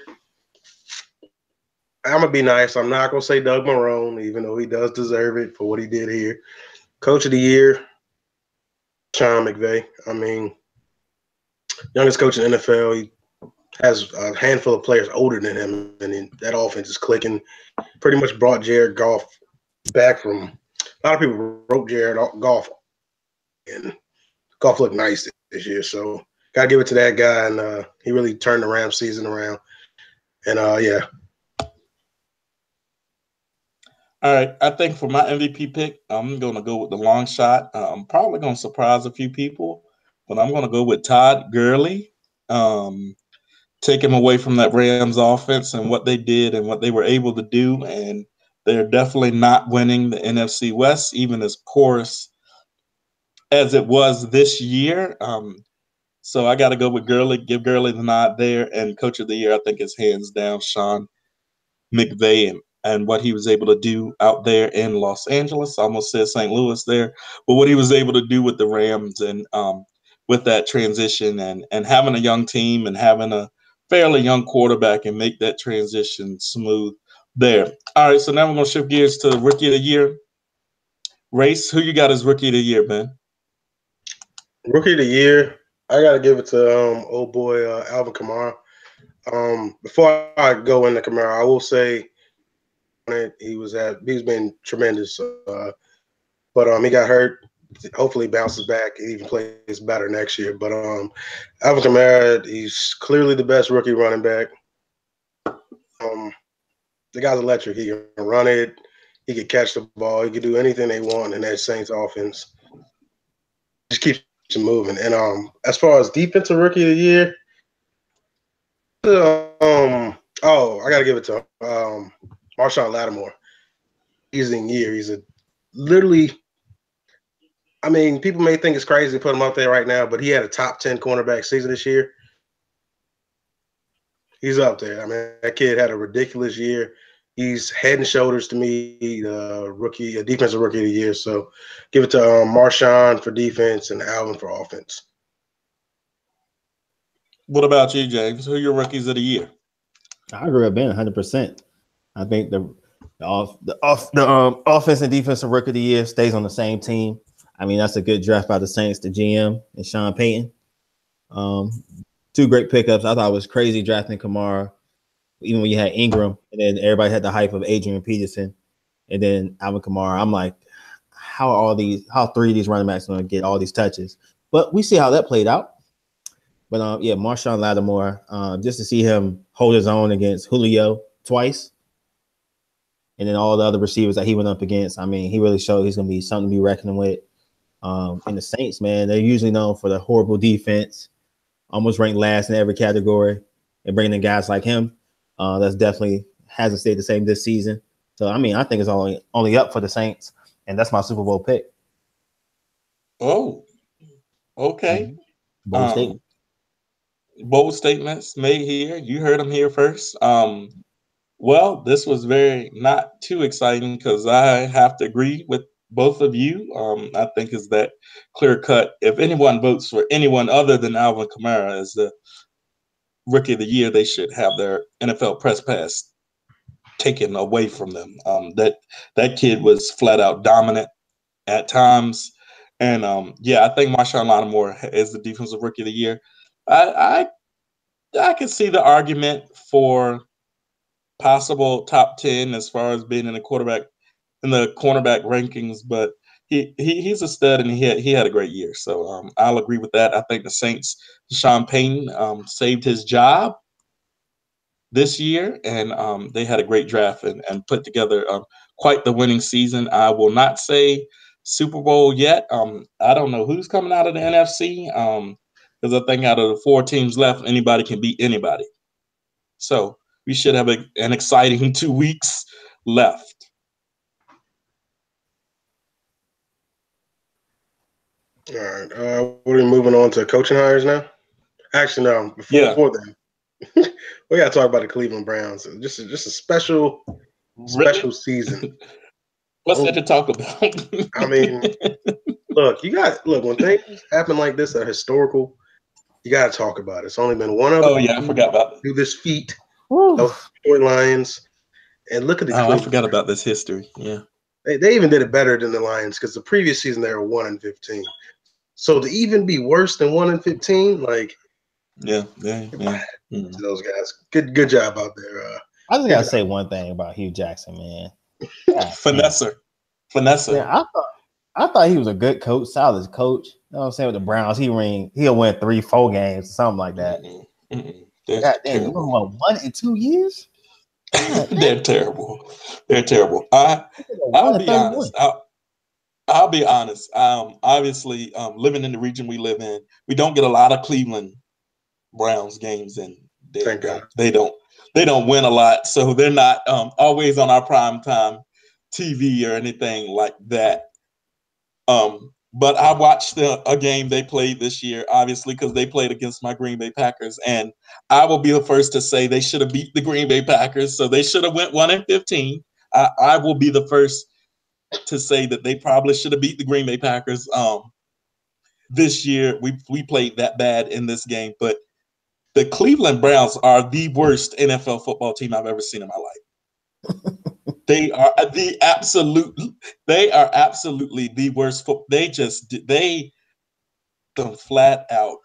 I'm going to be nice. I'm not going to say Doug Marrone, even though he does deserve it for what he did here. Coach of the Year, Sean McVay. I mean, youngest coach in the NFL. He has a handful of players older than him, and that offense is clicking. Pretty much brought Jared Goff back from – a lot of people wrote Jared Goff, and Goff looked nice this year. So got to give it to that guy, and he really turned the Rams season around. And, yeah. All right. I think for my MVP pick, I'm going to go with the long shot. I'm probably going to surprise a few people, but I'm going to go with Todd Gurley. Take him away from that Rams offense and what they did and what they were able to do. And they're definitely not winning the NFC West, even as porous as it was this year. So I got to go with Gurley, give Gurley the nod there. And Coach of the Year, I think, is hands down Sean McVay and what he was able to do out there in Los Angeles. I almost said St. Louis there. But what he was able to do with the Rams and with that transition and having a young team and having a fairly young quarterback and make that transition smooth there. All right, so now we're going to shift gears to Rookie of the Year. Race, who you got as Rookie of the Year, Ben? Rookie of the Year, I got to give it to old boy Alvin Kamara. Before I go into Kamara, I will say he's been tremendous. But he got hurt. Hopefully bounces back and even plays better next year. But Alvin Kamara, he's clearly the best rookie running back. The guy's electric. He can run it. He can catch the ball. He can do anything they want in that Saints offense. Just keeps it moving. And as far as defensive rookie of the year, I got to give it to Marshawn Lattimore. He's in year. He's literally – I mean, people may think it's crazy to put him out there right now, but he had a top 10 cornerback season this year. He's up there. I mean, that kid had a ridiculous year. He's head and shoulders to me, defensive rookie of the year. So give it to Marshawn for defense and Alvin for offense. What about you, James? Who are your rookies of the year? I agree with Ben 100%. I think the offense and defensive rookie of the year stays on the same team. I mean, that's a good draft by the Saints, the GM and Sean Payton. Two great pickups. I thought it was crazy drafting Kamara, even when you had Ingram, and then everybody had the hype of Adrian Peterson, and then Alvin Kamara. I'm like, how three of these running backs going to get all these touches? But we see how that played out. But Marshawn Lattimore, just to see him hold his own against Julio twice, and then all the other receivers that he went up against. I mean, he really showed he's going to be something to be reckoning with. And the Saints, man, they're usually known for the horrible defense, almost ranked last in every category, and bringing in guys like him, that's definitely hasn't stayed the same this season. So, I mean, I think it's only up for the Saints, and that's my Super Bowl pick. Oh, okay. Bold statement. Bold statements made here. You heard them here first. Well, this was not too exciting because I have to agree with both of you. I think is that clear cut. If anyone votes for anyone other than Alvin Kamara as the rookie of the year, they should have their NFL press pass taken away from them. That kid was flat out dominant at times. And I think Marshawn Lattimore is the defensive rookie of the year. I can see the argument for possible top 10 as far as being in the cornerback rankings, but he's a stud and he had a great year. So I'll agree with that. I think the Saints, Sean Payton, saved his job this year, and they had a great draft and put together quite the winning season. I will not say Super Bowl yet. I don't know who's coming out of the NFC. Because I think out of the 4 teams left, anybody can beat anybody. So we should have an exciting 2 weeks left. All right. We're moving on to coaching hires now. Actually, no. Before then, we got to talk about the Cleveland Browns. Just a special season. What's there to talk about? I mean, look, when things happen like this that are historical, you got to talk about it. It's only been one other. Oh, yeah, I forgot about it. Do this feat. Detroit Lions. And look at the I forgot about this history. Yeah. They even did it better than the Lions because the previous season they were 1-15. So to even be worse than 1-15, like to those guys. Good job out there. I just gotta say one thing about Hugh Jackson, man. Finesser. Yeah, I thought he was a good coach, solid coach. You know what I'm saying? With the Browns, he'll win 3-4 games or something like that. God damn, you won 1 in 2 years? They're terrible. I'll be honest. I'll be honest. Obviously, living in the region we live in, we don't get a lot of Cleveland Browns games, and they don't win a lot, so they're not always on our prime time TV or anything like that. But I watched a game they played this year, obviously, because they played against my Green Bay Packers, and I will be the first to say they should have beat the Green Bay Packers, so they should have went 1-15. I will be the first to say that they probably should have beat the Green Bay Packers. This year, we played that bad in this game, but the Cleveland Browns are the worst NFL football team I've ever seen in my life. They are absolutely the worst. They some flat out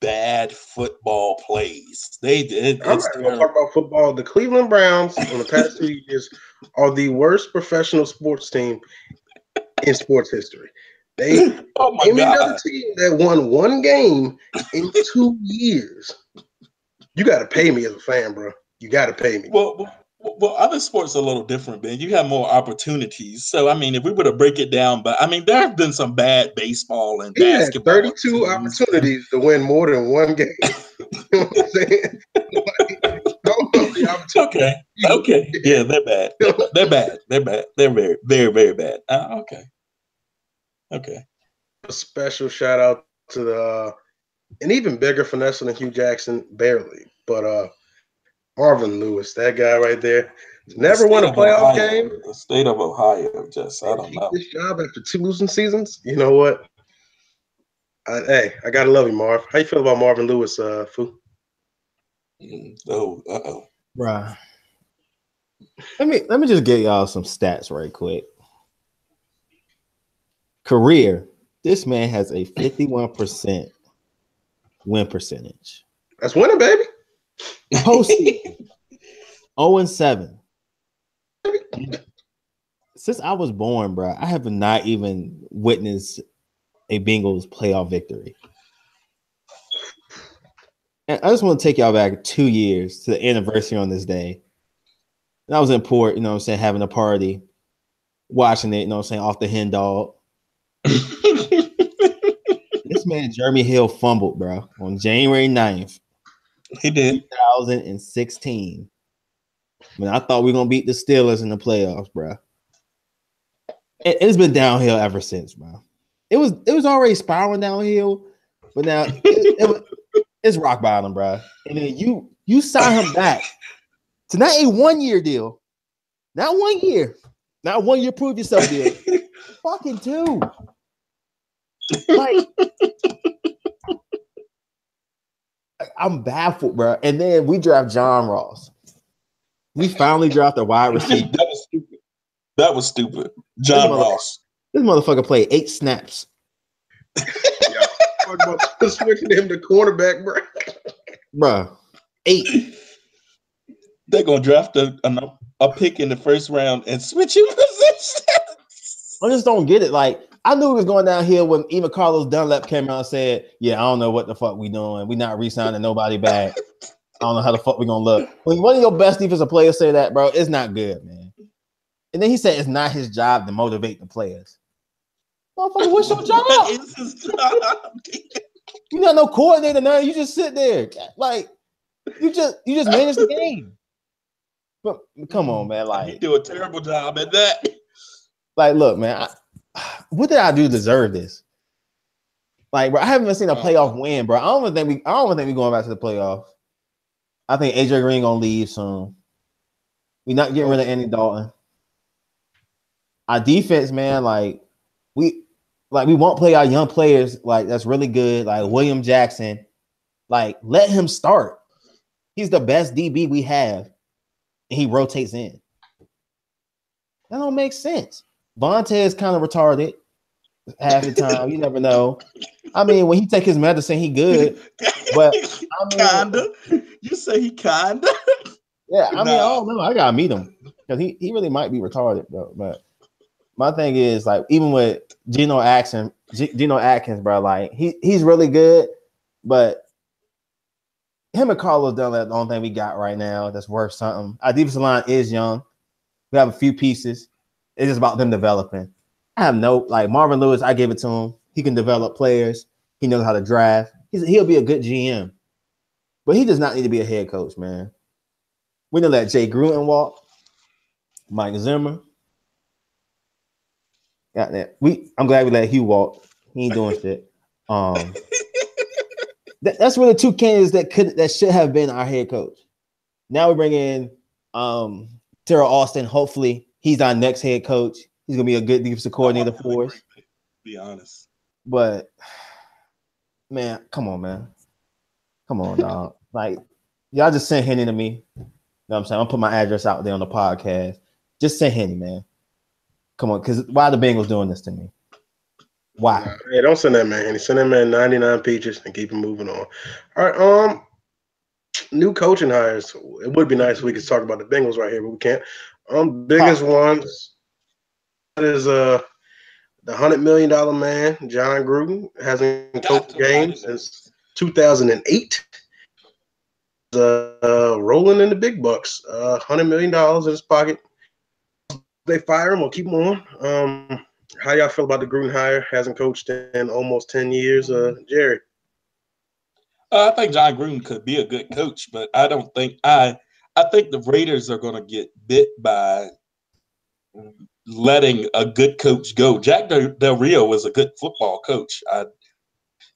bad football plays. We'll talk about football. The Cleveland Browns in the past 2 years are the worst professional sports team in sports history. They another team that won 1 game in 2 years. You got to pay me as a fan, bro. You got to pay me. Well, other sports are a little different, Ben. You have more opportunities. So, I mean, if we were to break it down, but I mean, there have been some bad baseball and basketball. Had 32 opportunities to win more than 1 game. You know what I'm saying? Okay. Yeah, they're bad. They're bad. They're very, very, very bad. Okay. A special shout out to an even bigger finesse than Hugh Jackson, barely, but Marvin Lewis, that guy right there. Never won a playoff game. The state of Ohio, just I don't know. This job after 2 losing seasons. You know what? I gotta love you, Marv. How you feel about Marvin Lewis, Fu? Bruh. Let me just get y'all some stats right quick. Career. This man has a 51% win percentage. That's winning, baby. Postseason 0-7. Since I was born, bro, I have not even witnessed a Bengals playoff victory. And I just want to take y'all back 2 years to the anniversary on this day. And I was in Port, you know what I'm saying, having a party, watching it, you know what I'm saying, off the hen dog. This man, Jeremy Hill, fumbled, bro, on January 9th. He did. 2016. When I thought we were going to beat the Steelers in the playoffs, bro. It's been downhill ever since, bro. It was already spiraling downhill, but now it's rock bottom, bro. And then you sign him back to not a 1-year deal, not 1 year, not 1 year prove yourself deal, fucking 2. Like, I'm baffled, bro. And then we draft John Ross. We finally dropped a wide receiver. That was stupid. John Ross. This motherfucker played 8 snaps. Talk about switching him to cornerback, bro. Bro, 8. They're gonna draft a pick in the first round and switch him positions. I just don't get it. Like, I knew it was going downhill when even Carlos Dunlap came out and said, "Yeah, I don't know what the fuck we doing. We not re-signing nobody back. I don't know how the fuck we gonna look." When one of your best defensive players say that, bro, it's not good, man. And then he said it's not his job to motivate the players. Motherfucker, what's your job? It's his job. You got no coordinator now. You just sit there, like you just manage the game. But come on, man. Like, you do a terrible job at that. Like, look, man. What did I do to deserve this? Like, bro, I haven't even seen a playoff win, bro. I don't even think we going back to the playoff. I think AJ Green gonna leave soon. We're not getting rid of Andy Dalton. Our defense, man, we won't play our young players that's really good, like William Jackson. Like, let him start. He's the best DB we have, and he rotates in. That don't make sense. Vontae is kind of retarded half the time. You never know. I mean, when he take his medicine, he good. But I mean, kinda. You say he kinda? Yeah, I mean, I don't know. I gotta meet him because he really might be retarded, though. But my thing is, like, even with Geno Atkins, bro, like he's really good, but him and Carlos Dunlap, the only thing we got right now that's worth something. Our defensive line is young. We have a few pieces. It's just about them developing. I have Marvin Lewis, I give it to him. He can develop players. He knows how to draft. He'll be a good GM. But he does not need to be a head coach, man. We didn't let Jay Gruden walk. Mike Zimmer. Got that. I'm glad we let Hugh walk. He ain't doing shit. That's really 2 candidates that should have been our head coach. Now we bring in Terrell Austin. Hopefully, he's our next head coach. He's gonna be a good defensive coordinator for us. Be honest. But man, come on, man. Come on, dog. Like, y'all just send Henny to me. You know what I'm saying? I'll put my address out there on the podcast. Just send Henny, man. Come on, because why are the Bengals doing this to me? Why? Hey, don't send that man Henny. Send that man 99 peaches and keep him moving on. All right, new coaching hires. It would be nice if we could talk about the Bengals right here, but we can't. Biggest ones is the $100 million man, John Gruden, hasn't coached games since 2008. Rolling in the big bucks. $100 million in his pocket. They fire him or keep him on. How y'all feel about the Gruden hire? Hasn't coached in almost 10 years. Jerry. I think John Gruden could be a good coach, but I don't think I think the Raiders are going to get bit by letting a good coach go. Jack Del Rio was a good football coach.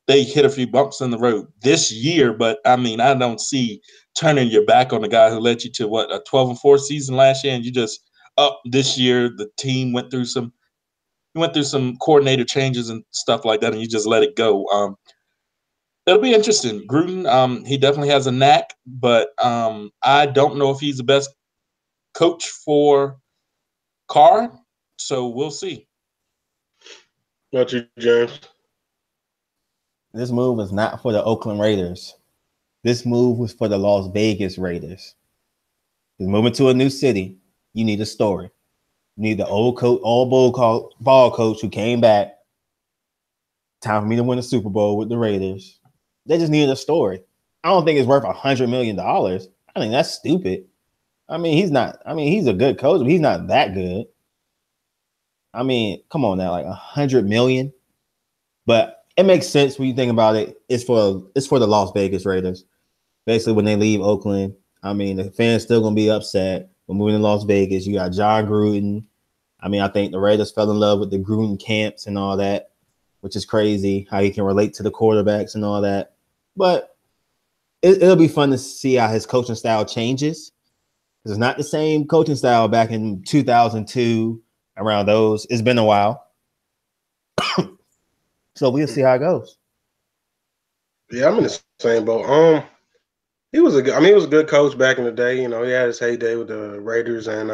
they hit a few bumps in the road this year. But I mean, I don't see turning your back on the guy who led you to a 12-4 season last year, and you just up this year. The team went through some coordinator changes and stuff like that, and you just let it go. It'll be interesting. Gruden, he definitely has a knack, but I don't know if he's the best coach for Carr. So we'll see. Not you, James. This move was not for the Oakland Raiders. This move was for the Las Vegas Raiders. Because moving to a new city, you need a story. You need the old coach, ball coach who came back. Time for me to win a Super Bowl with the Raiders. They just needed a story. I don't think it's worth $100 million. I think that's stupid. I mean, he's a good coach, but he's not that good. I mean, come on now, like $100 million. But it makes sense when you think about it. It's for the Las Vegas Raiders. Basically, when they leave Oakland, I mean, the fans still gonna be upset. We're moving to Las Vegas. You got John Gruden. I mean, I think the Raiders fell in love with the Gruden camps and all that, which is crazy how he can relate to the quarterbacks and all that. But it'll be fun to see how his coaching style changes. It's not the same coaching style back in 2002, around those. It's been a while. So we'll see how it goes. Yeah, I'm in the same boat. He was a good coach back in the day. You know, he had his heyday with the Raiders and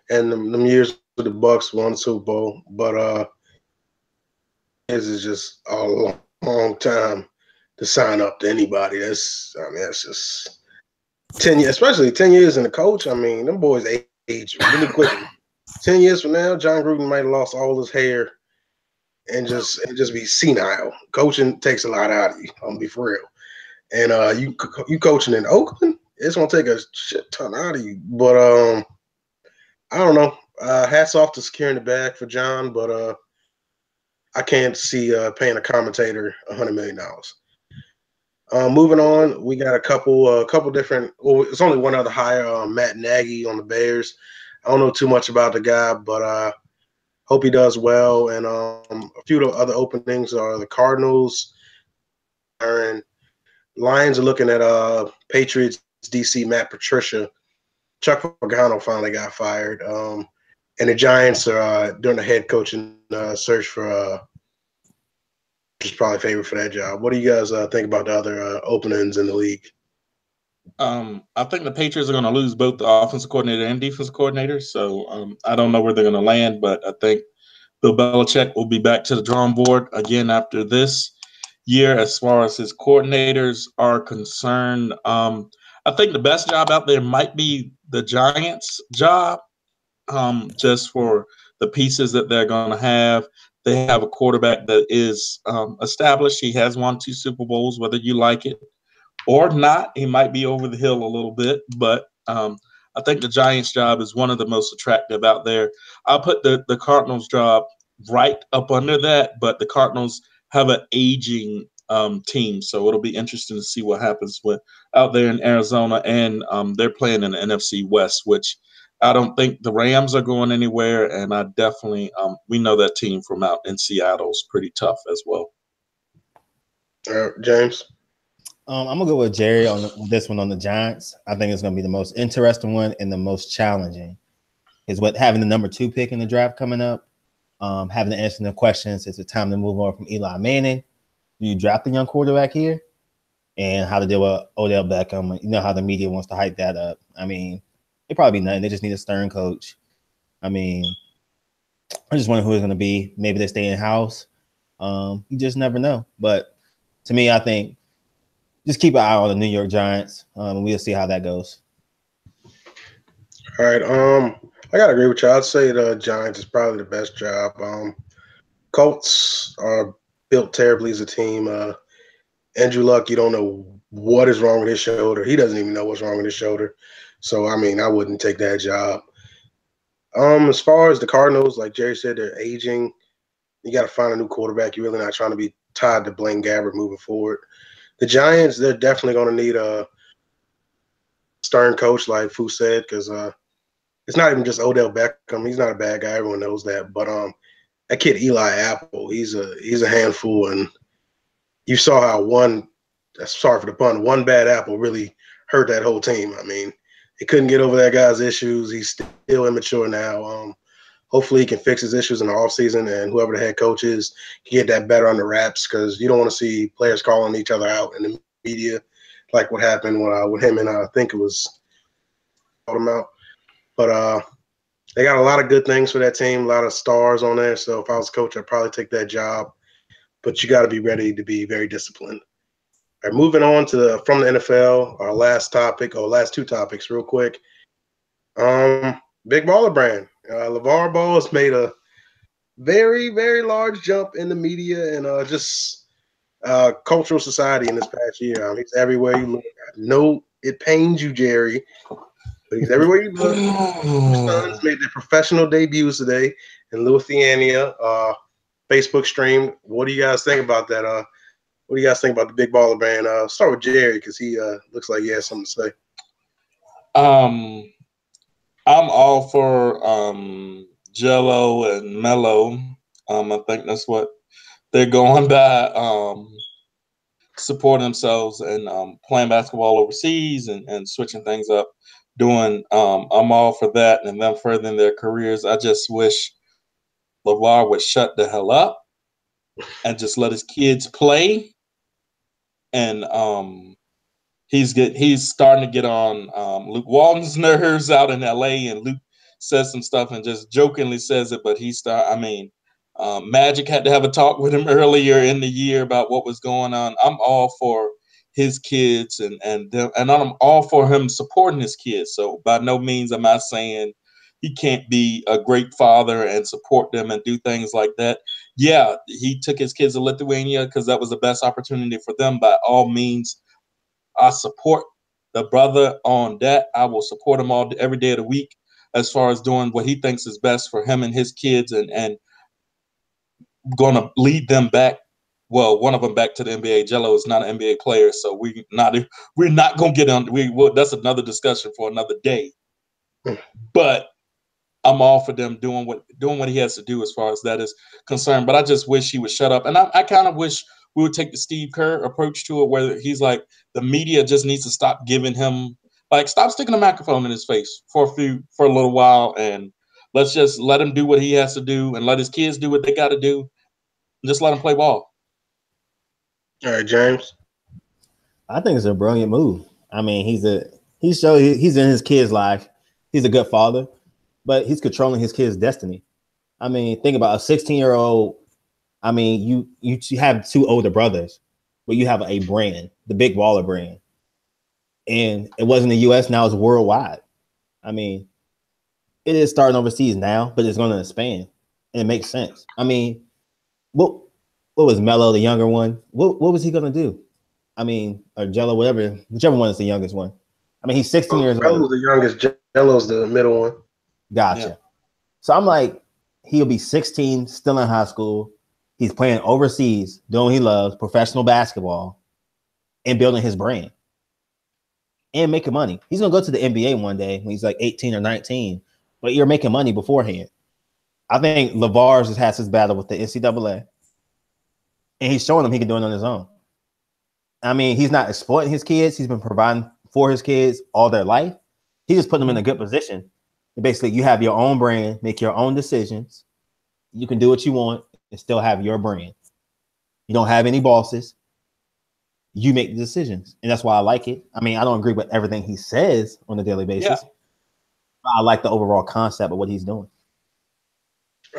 them years with the Bucks won Super Bowl. But this is just a long time to sign up to anybody. That's just 10 years, especially 10 years in the coach. I mean, them boys age really quickly. 10 years from now, John Gruden might have lost all his hair and just be senile. Coaching takes a lot out of you. I'm gonna be for real. And you coaching in Oakland, it's gonna take a shit ton out of you. But I don't know. Hats off to securing the bag for John, but I can't see paying a commentator $100 million. Moving on, we got a couple different. Well, it's only one other hire, Matt Nagy on the Bears. I don't know too much about the guy, but hope he does well. And a few of the other openings are the Cardinals, and Lions are looking at Patriots DC Matt Patricia. Chuck Pagano finally got fired, and the Giants are doing a head coaching search for. Is probably favored for that job. What do you guys think about the other openings in the league? I think the Patriots are going to lose both the offensive coordinator and defensive coordinator. So I don't know where they're going to land, but I think Bill Belichick will be back to the drawing board again after this year as far as his coordinators are concerned. I think the best job out there might be the Giants' job, just for the pieces that they're going to have. They have a quarterback that is established. He has won 2 Super Bowls, whether you like it or not. He might be over the hill a little bit, but I think the Giants' job is one of the most attractive out there. I'll put the Cardinals' job right up under that, but the Cardinals have an aging team, so it'll be interesting to see what happens with out there in Arizona, and they're playing in the NFC West, which I don't think the Rams are going anywhere, and I definitely we know that team from out in Seattle is pretty tough as well. James? I'm going to go with Jerry on this one on the Giants. I think it's going to be the most interesting one and the most challenging. Is what having the number 2 pick in the draft coming up, having to answer the questions. Is it time to move on from Eli Manning? Do you draft a young quarterback here? And how to deal with Odell Beckham. You know how the media wants to hype that up. I mean, it probably nothing. They just need a stern coach. I mean, I just wonder who it's going to be. Maybe they stay in-house. You just never know. But to me, I think just keep an eye on the New York Giants. We'll see how that goes. All right. I got to agree with you. I'd say the Giants is probably the best job. Colts are built terribly as a team. Andrew Luck, you don't know what is wrong with his shoulder. He doesn't even know what's wrong with his shoulder. So, I mean, I wouldn't take that job. As far as the Cardinals, like Jerry said, they're aging. You got to find a new quarterback. You're really not trying to be tied to Blaine Gabbert moving forward. The Giants, they're definitely going to need a stern coach, like Fu said, because it's not even just Odell Beckham. He's not a bad guy. Everyone knows that. But that kid Eli Apple, he's a handful, and you saw how sorry for the pun, one bad apple really hurt that whole team. I mean, he couldn't get over that guy's issues. He's still immature now. Hopefully he can fix his issues in the offseason, and whoever the head coach is can get that better on the wraps, because you don't want to see players calling each other out in the media like what happened with him and I think it was called him out. But they got a lot of good things for that team, a lot of stars on there. So if I was coach, I'd probably take that job. But you got to be ready to be very disciplined. All right, moving on to from the NFL, our last two topics real quick. Big Baller Brand. LeVar Ball has made a very, very large jump in the media and just cultural society in this past year. He's everywhere you look. No, it pains you, Jerry, but he's everywhere you look. His sons made their professional debuts today in Lithuania. Facebook stream. What do you guys think about that? What do you guys think about the Big Baller Brand? Start with Jerry because he looks like he has something to say. I'm all for Jello and Mello. I think that's what they're going by, supporting themselves and playing basketball overseas and switching things up. I'm all for that and them furthering their careers. I just wish LeVar would shut the hell up and just let his kids play. And he's starting to get on Luke Walton's nerves out in LA, and Luke says some stuff and just jokingly says it, but Magic had to have a talk with him earlier in the year about what was going on. I'm all for his kids and I'm all for him supporting his kids. So by no means am I saying he can't be a great father and support them and do things like that. Yeah, he took his kids to Lithuania because that was the best opportunity for them. By all means, I support the brother on that. I will support him every day of the week as far as doing what he thinks is best for him and his kids and going to lead them back. Well, one of them back to the NBA. Jello is not an NBA player, so we're not going to get on. That's another discussion for another day. But I'm all for them doing what he has to do as far as that is concerned. But I just wish he would shut up. And I kind of wish we would take the Steve Kerr approach to it, where he's like, the media just needs to stop giving him, stop sticking a microphone in his face for a little while, and let's just let him do what he has to do and let his kids do what they got to do. And just let him play ball. All right, James. I think it's a brilliant move. I mean, he's in his kid's life. He's a good father, but he's controlling his kid's destiny. I mean, think about a 16-year-old. I mean, you have two older brothers, but you have a brand, the Big Baller Brand. And it wasn't the U.S., now it's worldwide. I mean, it is starting overseas now, but it's going to expand. And it makes sense. I mean, what was Mello, the younger one? What was he going to do? I mean, or Jello, whichever one is the youngest one. I mean, he's 16 years old. Mello's the youngest. Jello's the middle one. Gotcha. Yeah. So I'm like, he'll be 16, still in high school. He's playing overseas, doing what he loves, professional basketball, and building his brand and making money. He's going to go to the NBA one day when he's like 18 or 19, but you're making money beforehand. I think LeVar just has his battle with the NCAA, and he's showing them he can do it on his own. I mean, he's not exploiting his kids. He's been providing for his kids all their life. He's just putting them in a good position. And basically, you have your own brand, make your own decisions. You can do what you want and still have your brand. You don't have any bosses. You make the decisions. And that's why I like it. I mean, I don't agree with everything he says on a daily basis. Yeah. But I like the overall concept of what he's doing.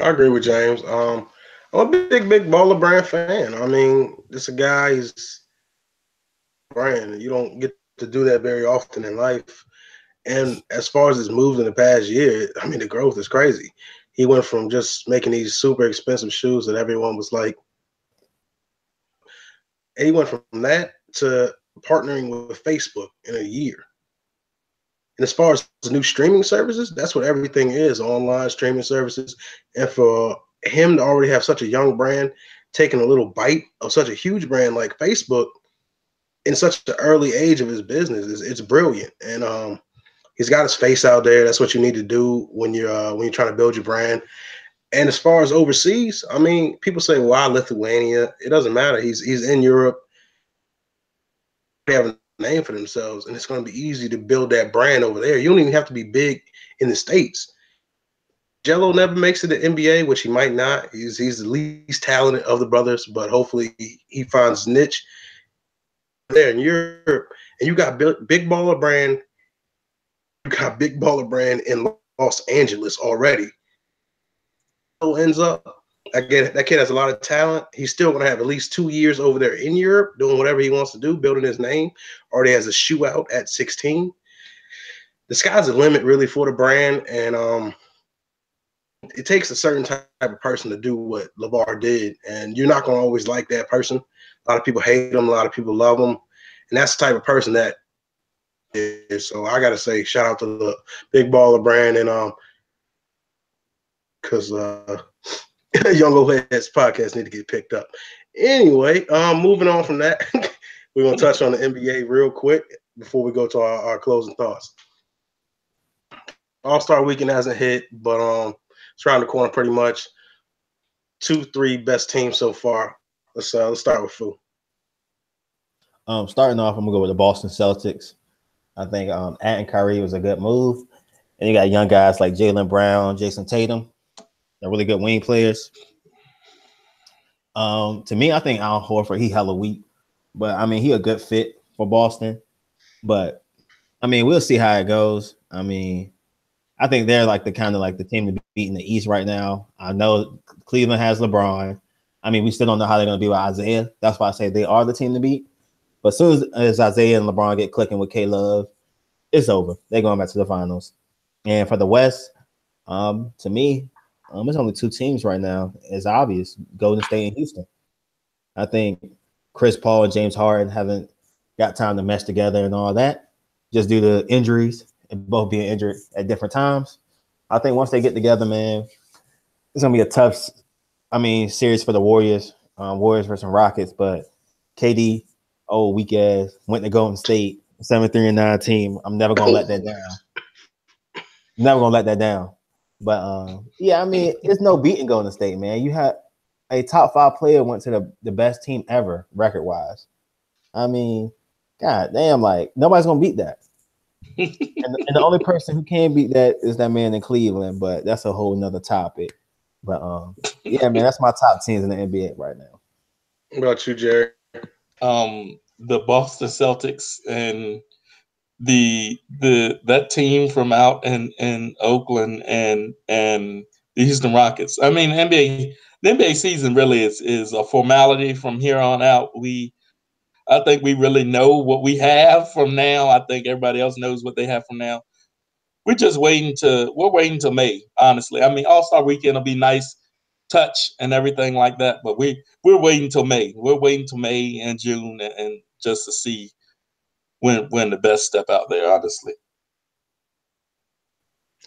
I agree with James. I'm a big Baller Brand fan. I mean, this a guy, he's brand. You don't get to do that very often in life. And as far as his moves in the past year, I mean, the growth is crazy. He went from just making these super expensive shoes that everyone was like, and he went from that to partnering with Facebook in a year. And as far as the new streaming services, that's what everything is, online streaming services. And for him to already have such a young brand, taking a little bite of such a huge brand like Facebook in such an early age of his business, it's brilliant. And he's got his face out there. That's what you need to do when you're trying to build your brand. And as far as overseas, I mean, people say, "Why Lithuania?" It doesn't matter. He's in Europe. They have a name for themselves, and it's going to be easy to build that brand over there. You don't even have to be big in the States. Jello never makes it to NBA, which he might not. He's the least talented of the brothers, but hopefully he finds his niche there in Europe. And you got big baller brand. You got big baller brand in Los Angeles already. Ends up, I get it. That kid has a lot of talent. He's still going to have at least 2 years over there in Europe doing whatever he wants to do, building his name. Already has a shoe out at 16. The sky's the limit, really, for the brand. And it takes a certain type of person to do what LeVar did. And you're not going to always like that person. A lot of people hate him. A lot of people love him. And that's the type of person that is. So I got to say, shout out to the big baller brand. And because Young Old Heads podcast need to get picked up. Anyway, moving on from that, we're going to touch on the NBA real quick before we go to our closing thoughts. All-Star Weekend hasn't hit, but it's around the corner pretty much. 2-3 best teams so far. Let's start with Fu. Starting off, I'm going to go with the Boston Celtics. I think adding Kyrie was a good move. And you got young guys like Jaylen Brown, Jason Tatum. They're really good wing players. To me, I think Al Horford, he hella weak. But, I mean, he a good fit for Boston. But, I mean, we'll see how it goes. I mean, I think they're like the team to beat in the East right now. I know Cleveland has LeBron. I mean, we still don't know how they're going to be with Isaiah. That's why I say they are the team to beat. But as soon as Isaiah and LeBron get clicking with K-Love, it's over. They're going back to the finals. And for the West, to me, there's only 2 teams right now. It's obvious. Golden State and Houston. I think Chris Paul and James Harden haven't got time to mesh together and all that, just due to injuries and both being injured at different times. I think once they get together, man, it's going to be a tough, series for the Warriors. Warriors versus Rockets, but KD, weak ass, went to Golden State, 7-3-9 team. I'm never going to let that down. Never going to let that down. But, yeah, I mean, it's no beating Golden State, man. You had a top 5 player went to the best team ever, record-wise. I mean, God damn, like, nobody's going to beat that. and the only person who can beat that is that man in Cleveland, but that's a whole nother topic. But, yeah, man, that's my top teams in the NBA right now. What about you, Jerry? The Boston Celtics and that team from out in Oakland and the Houston Rockets. I mean, the NBA season really is a formality from here on out. I think we really know what we have from now. I think everybody else knows what they have from now. We're waiting till May, honestly. I mean, All-Star Weekend will be nice touch and everything like that, but we're waiting till May. We're waiting till May and June and just to see when the best step out there, honestly.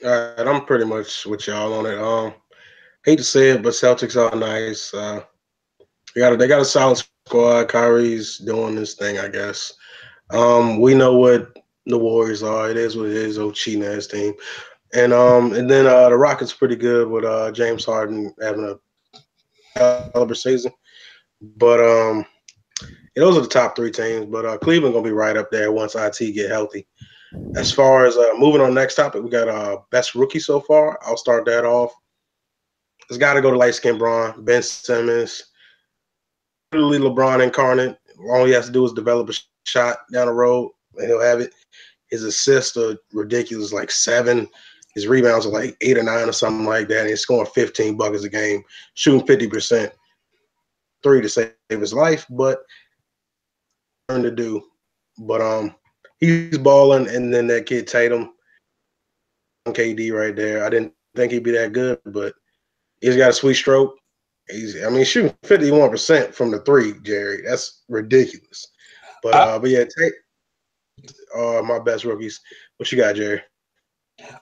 All right, I'm pretty much with y'all on it. Hate to say it, but Celtics are nice. They got a solid squad. Kyrie's doing this thing, I guess. We know what the Warriors are. It is what it is. Ochina's team, and then the Rockets pretty good with James Harden having a caliber season. But those are the top 3 teams. But Cleveland gonna be right up there once IT get healthy. As far as moving on next topic, we got best rookie so far. I'll start that off. It's got to go to light skin Bron, Ben Simmons. Literally LeBron incarnate. All he has to do is develop a shot down the road, and he'll have it. His assists are ridiculous, like 7. His rebounds are like 8 or 9 or something like that. And he's scoring 15 buckets a game, shooting 50%. 3 to save his life, but learn to do. But he's balling, and then that kid Tatum, KD right there. I didn't think he'd be that good, but he's got a sweet stroke. He's shooting 51% from the 3, Jerry. That's ridiculous. But yeah, take my best rookies. What you got, Jerry?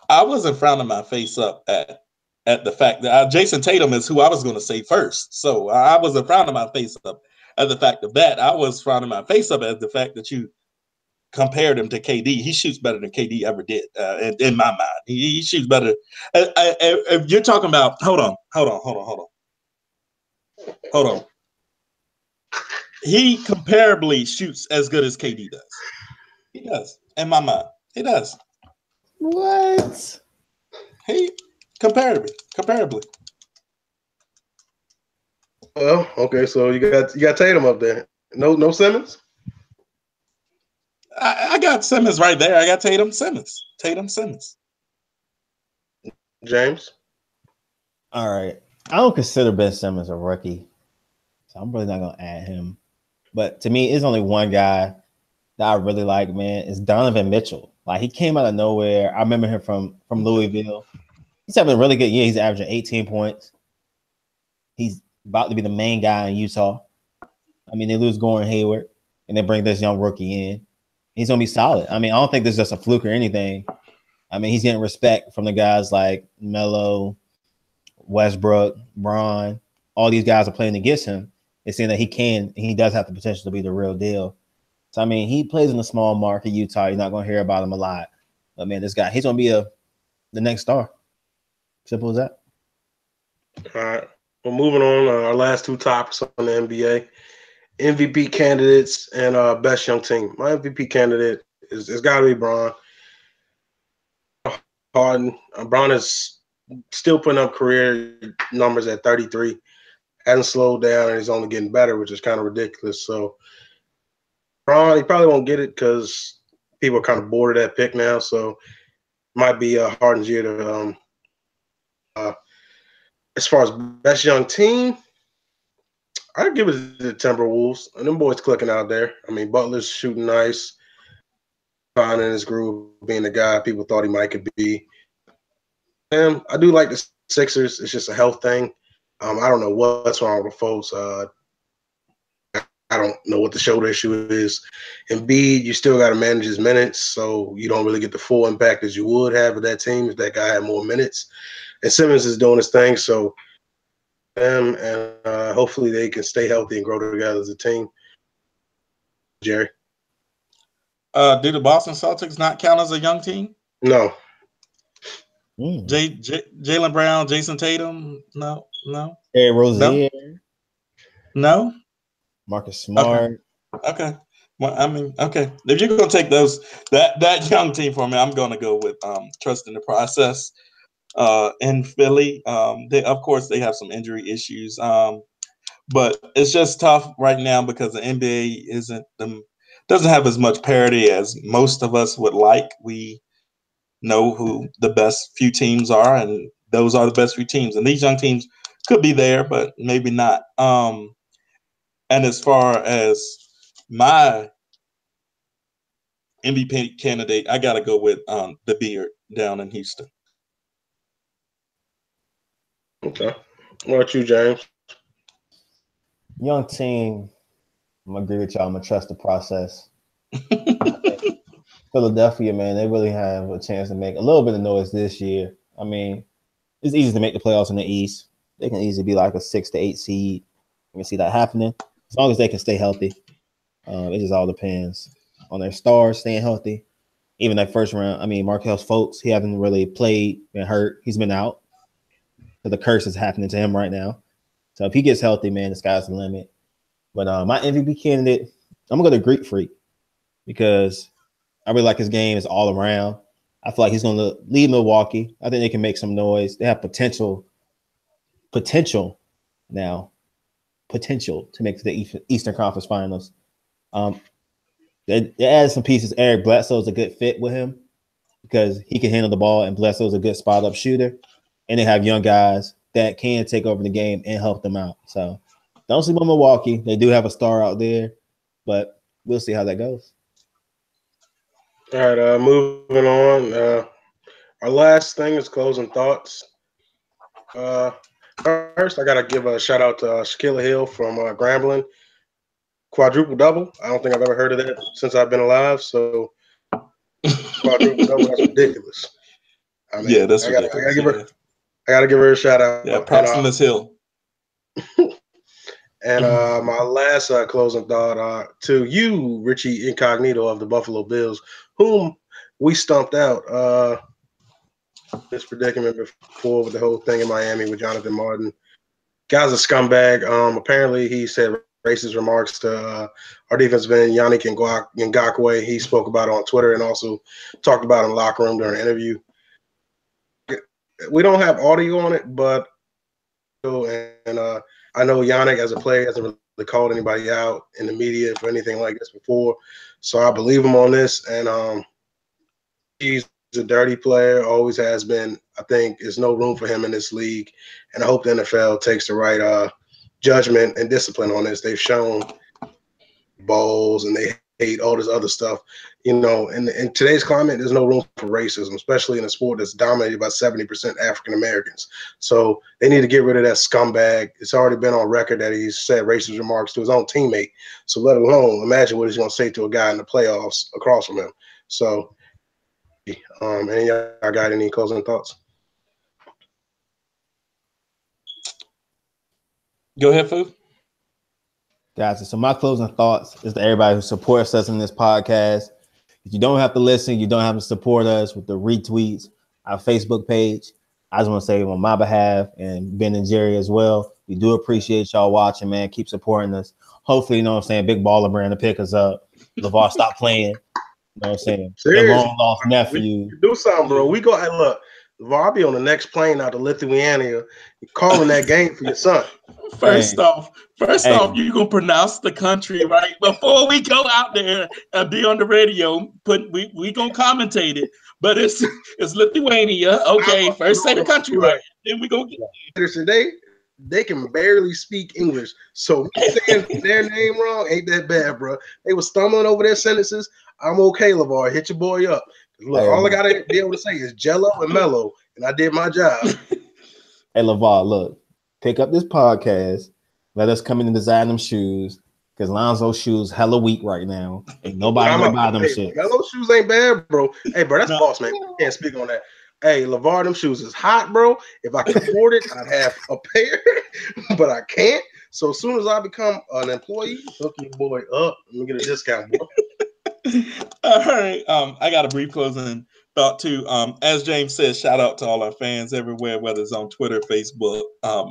I wasn't frowning my face up at the fact that Jason Tatum is who I was going to say first. So I wasn't frowning my face up at the fact of that. I was frowning my face up at the fact that you compared him to KD. He shoots better than KD ever did, in my mind. He shoots better. If you're talking about, hold on. He comparably shoots as good as KD does. He does, in my mind. He does. What? He comparably. Well, okay, so you got Tatum up there. No Simmons? I got Simmons right there. I got Tatum Simmons. James? All right. I don't consider Ben Simmons a rookie, so I'm really not going to add him. But to me, it's only one guy that I really like, man. It's Donovan Mitchell. Like, he came out of nowhere. I remember him from Louisville. He's having a really good year. He's averaging 18 points. He's about to be the main guy in Utah. I mean, they lose Gordon Hayward, and they bring this young rookie in. He's going to be solid. I mean, I don't think this is just a fluke or anything. I mean, he's getting respect from the guys like Melo, Westbrook, Bron. All these guys are playing against him. They're saying that he does have the potential to be the real deal. So, I mean, he plays in a small market, Utah. You're not going to hear about him a lot. But, man, this guy, he's going to be the next star. Simple as that. All right. Well, moving on, our last two topics on the NBA. MVP candidates and best young team. My MVP candidate is got to be Bron. Harden. Bron is still putting up career numbers at 33. Hasn't slowed down, and he's only getting better, which is kind of ridiculous. So, Bron, he probably won't get it because people are kind of bored of that pick now. So, might be Harden's year to as far as best young team, I'd give it to the Timberwolves. And them boys clicking out there. I mean, Butler's shooting nice, finding his groove, being the guy people thought he might could be. And I do like the Sixers. It's just a health thing. I don't know what's wrong with folks. I don't know what the shoulder issue is. Embiid, you still got to manage his minutes, so you don't really get the full impact as you would have with that team if that guy had more minutes. And Simmons is doing his thing, so them and hopefully they can stay healthy and grow together as a team. Jerry? Do the Boston Celtics not count as a young team? No. Jaylen Brown, Jason Tatum? No. Terry Rozier? No. Marcus Smart? Okay. Well, I mean, okay. If you're going to take that young team for me, I'm going to go with trust in the process. In Philly, of course they have some injury issues, but it's just tough right now because the NBA doesn't have as much parity as most of us would like. We know who the best few teams are, and those are the best few teams. And these young teams could be there, but maybe not. And as far as my MVP candidate, I got to go with the Beard down in Houston. Okay. What about you, James? Young team, I'm going to agree with y'all. I'm going to trust the process. Philadelphia, man, they really have a chance to make a little bit of noise this year. I mean, it's easy to make the playoffs in the East. They can easily be like a 6 to 8 seed. You can see that happening as long as they can stay healthy. It just all depends on their stars staying healthy. Even that first round, I mean, Markelle Fultz, he hasn't really played, been hurt. He's been out. So the curse is happening to him right now. So if he gets healthy, man, the sky's the limit. But my MVP candidate, I'm going to go to Greek Freak because I really like his game. It's all around. I feel like he's going to lead Milwaukee. I think they can make some noise. They have potential now to make the Eastern Conference Finals. They added some pieces. Eric Bledsoe is a good fit with him because he can handle the ball, and Bledsoe is a good spot-up shooter. And they have young guys that can take over the game and help them out. So don't sleep on Milwaukee. They do have a star out there, but we'll see how that goes. All right, moving on. Our last thing is closing thoughts. First, I got to give a shout-out to Shaquille Hill from Grambling. Quadruple double. I don't think I've ever heard of that since I've been alive. So quadruple double, that's ridiculous. I mean, yeah, that's ridiculous. I gotta give her a shout out. Yeah, props to Miss Hill. And my last closing thought to you, Richie Incognito of the Buffalo Bills, whom we stumped out this predicament before with the whole thing in Miami with Jonathan Martin. Guy's a scumbag. Apparently, he said racist remarks to our defensive end, Yannick Ngakoue. He spoke about it on Twitter and also talked about it in the locker room during an interview. We don't have audio on it, but I know Yannick as a player hasn't really called anybody out in the media for anything like this before, so I believe him on this. And he's a dirty player, always has been. I think there's no room for him in this league, and I hope the NFL takes the right judgment and discipline on this. They've shown balls and they hate all this other stuff. In today's climate, there's no room for racism, especially in a sport that's dominated by 70% African Americans. So they need to get rid of that scumbag. It's already been on record that he's said racist remarks to his own teammate. So let alone imagine what he's going to say to a guy in the playoffs across from him. So, and y'all got any closing thoughts? Go ahead, Fu. Gotcha. So my closing thoughts is to everybody who supports us in this podcast. If you don't have to listen, you don't have to support us with the retweets, our Facebook page. I just want to say on my behalf and Ben and Jerry as well, we do appreciate y'all watching, man. Keep supporting us. Hopefully, Big Baller Brand to pick us up. LeVar, stop playing. You know what I'm saying? Your long lost nephew. Do something, bro. We go. Hey, look, LeVar, I'll be on the next plane out to Lithuania, calling that game for your son. First off, you're gonna pronounce the country right before we go out there and be on the radio. We gonna commentate it, but it's Lithuania. Okay, first say the country right, then we go get it. They can barely speak English, so saying their name wrong ain't that bad, bro. They were stumbling over their sentences. I'm okay, LeVar. Hit your boy up. Look, all I gotta be able to say is Jello and Mello, and I did my job. Hey, LeVar, look. Pick up this podcast. Let us come in and design them shoes. Because Lonzo's shoes hella weak right now. Ain't nobody gonna buy them shit. Melo's shoes ain't bad, bro. Hey, bro, that's boss, man. We can't speak on that. Hey, LeVar, them shoes is hot, bro. If I could afford it, I'd have a pair. But I can't. So as soon as I become an employee, hook your boy up. Let me get a discount, bro. All right. I got a brief closing thought too. As James said, shout out to all our fans everywhere, whether it's on Twitter, Facebook,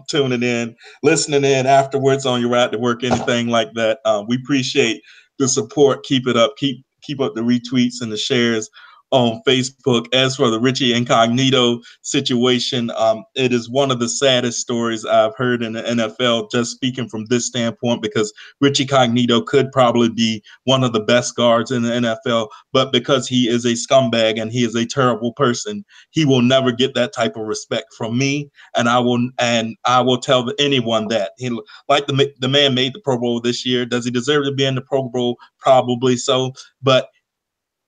tuning in, listening in afterwards on your ride to work, anything like that. We appreciate the support. Keep it up. Keep up the retweets and the shares on Facebook. As for the Richie Incognito situation, it is one of the saddest stories I've heard in the NFL, just speaking from this standpoint, because Richie Incognito could probably be one of the best guards in the NFL, but because he is a scumbag and he is a terrible person, he will never get that type of respect from me. And I will tell anyone that the man made the Pro Bowl this year. Does he deserve to be in the Pro Bowl? Probably so, but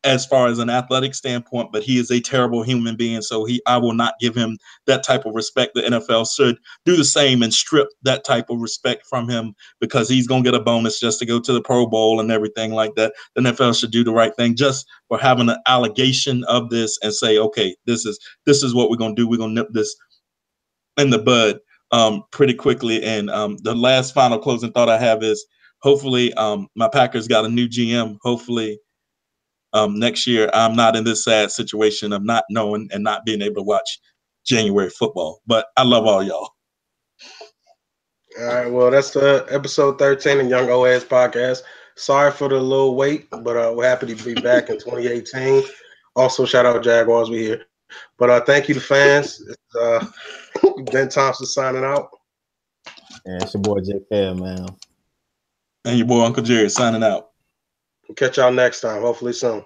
as far as an athletic standpoint, but he is a terrible human being. So I will not give him that type of respect. The NFL should do the same and strip that type of respect from him, because he's going to get a bonus just to go to the Pro Bowl and everything like that. The NFL should do the right thing just for having an allegation of this and say, okay, this is what we're going to do. We're going to nip this in the bud pretty quickly. And the last final closing thought I have is hopefully my Packers got a new GM. Hopefully, next year, I'm not in this sad situation of not knowing and not being able to watch January football. But I love all y'all. All right, well, that's the episode 13 of Young OAS podcast. Sorry for the little wait, but we're happy to be back in 2018. Also, shout out Jaguars, we here. But thank you to fans. Ben Thompson signing out. Yeah, it's your boy Jay Fair, man. And your boy Uncle Jerry signing out. We'll catch y'all next time, hopefully soon.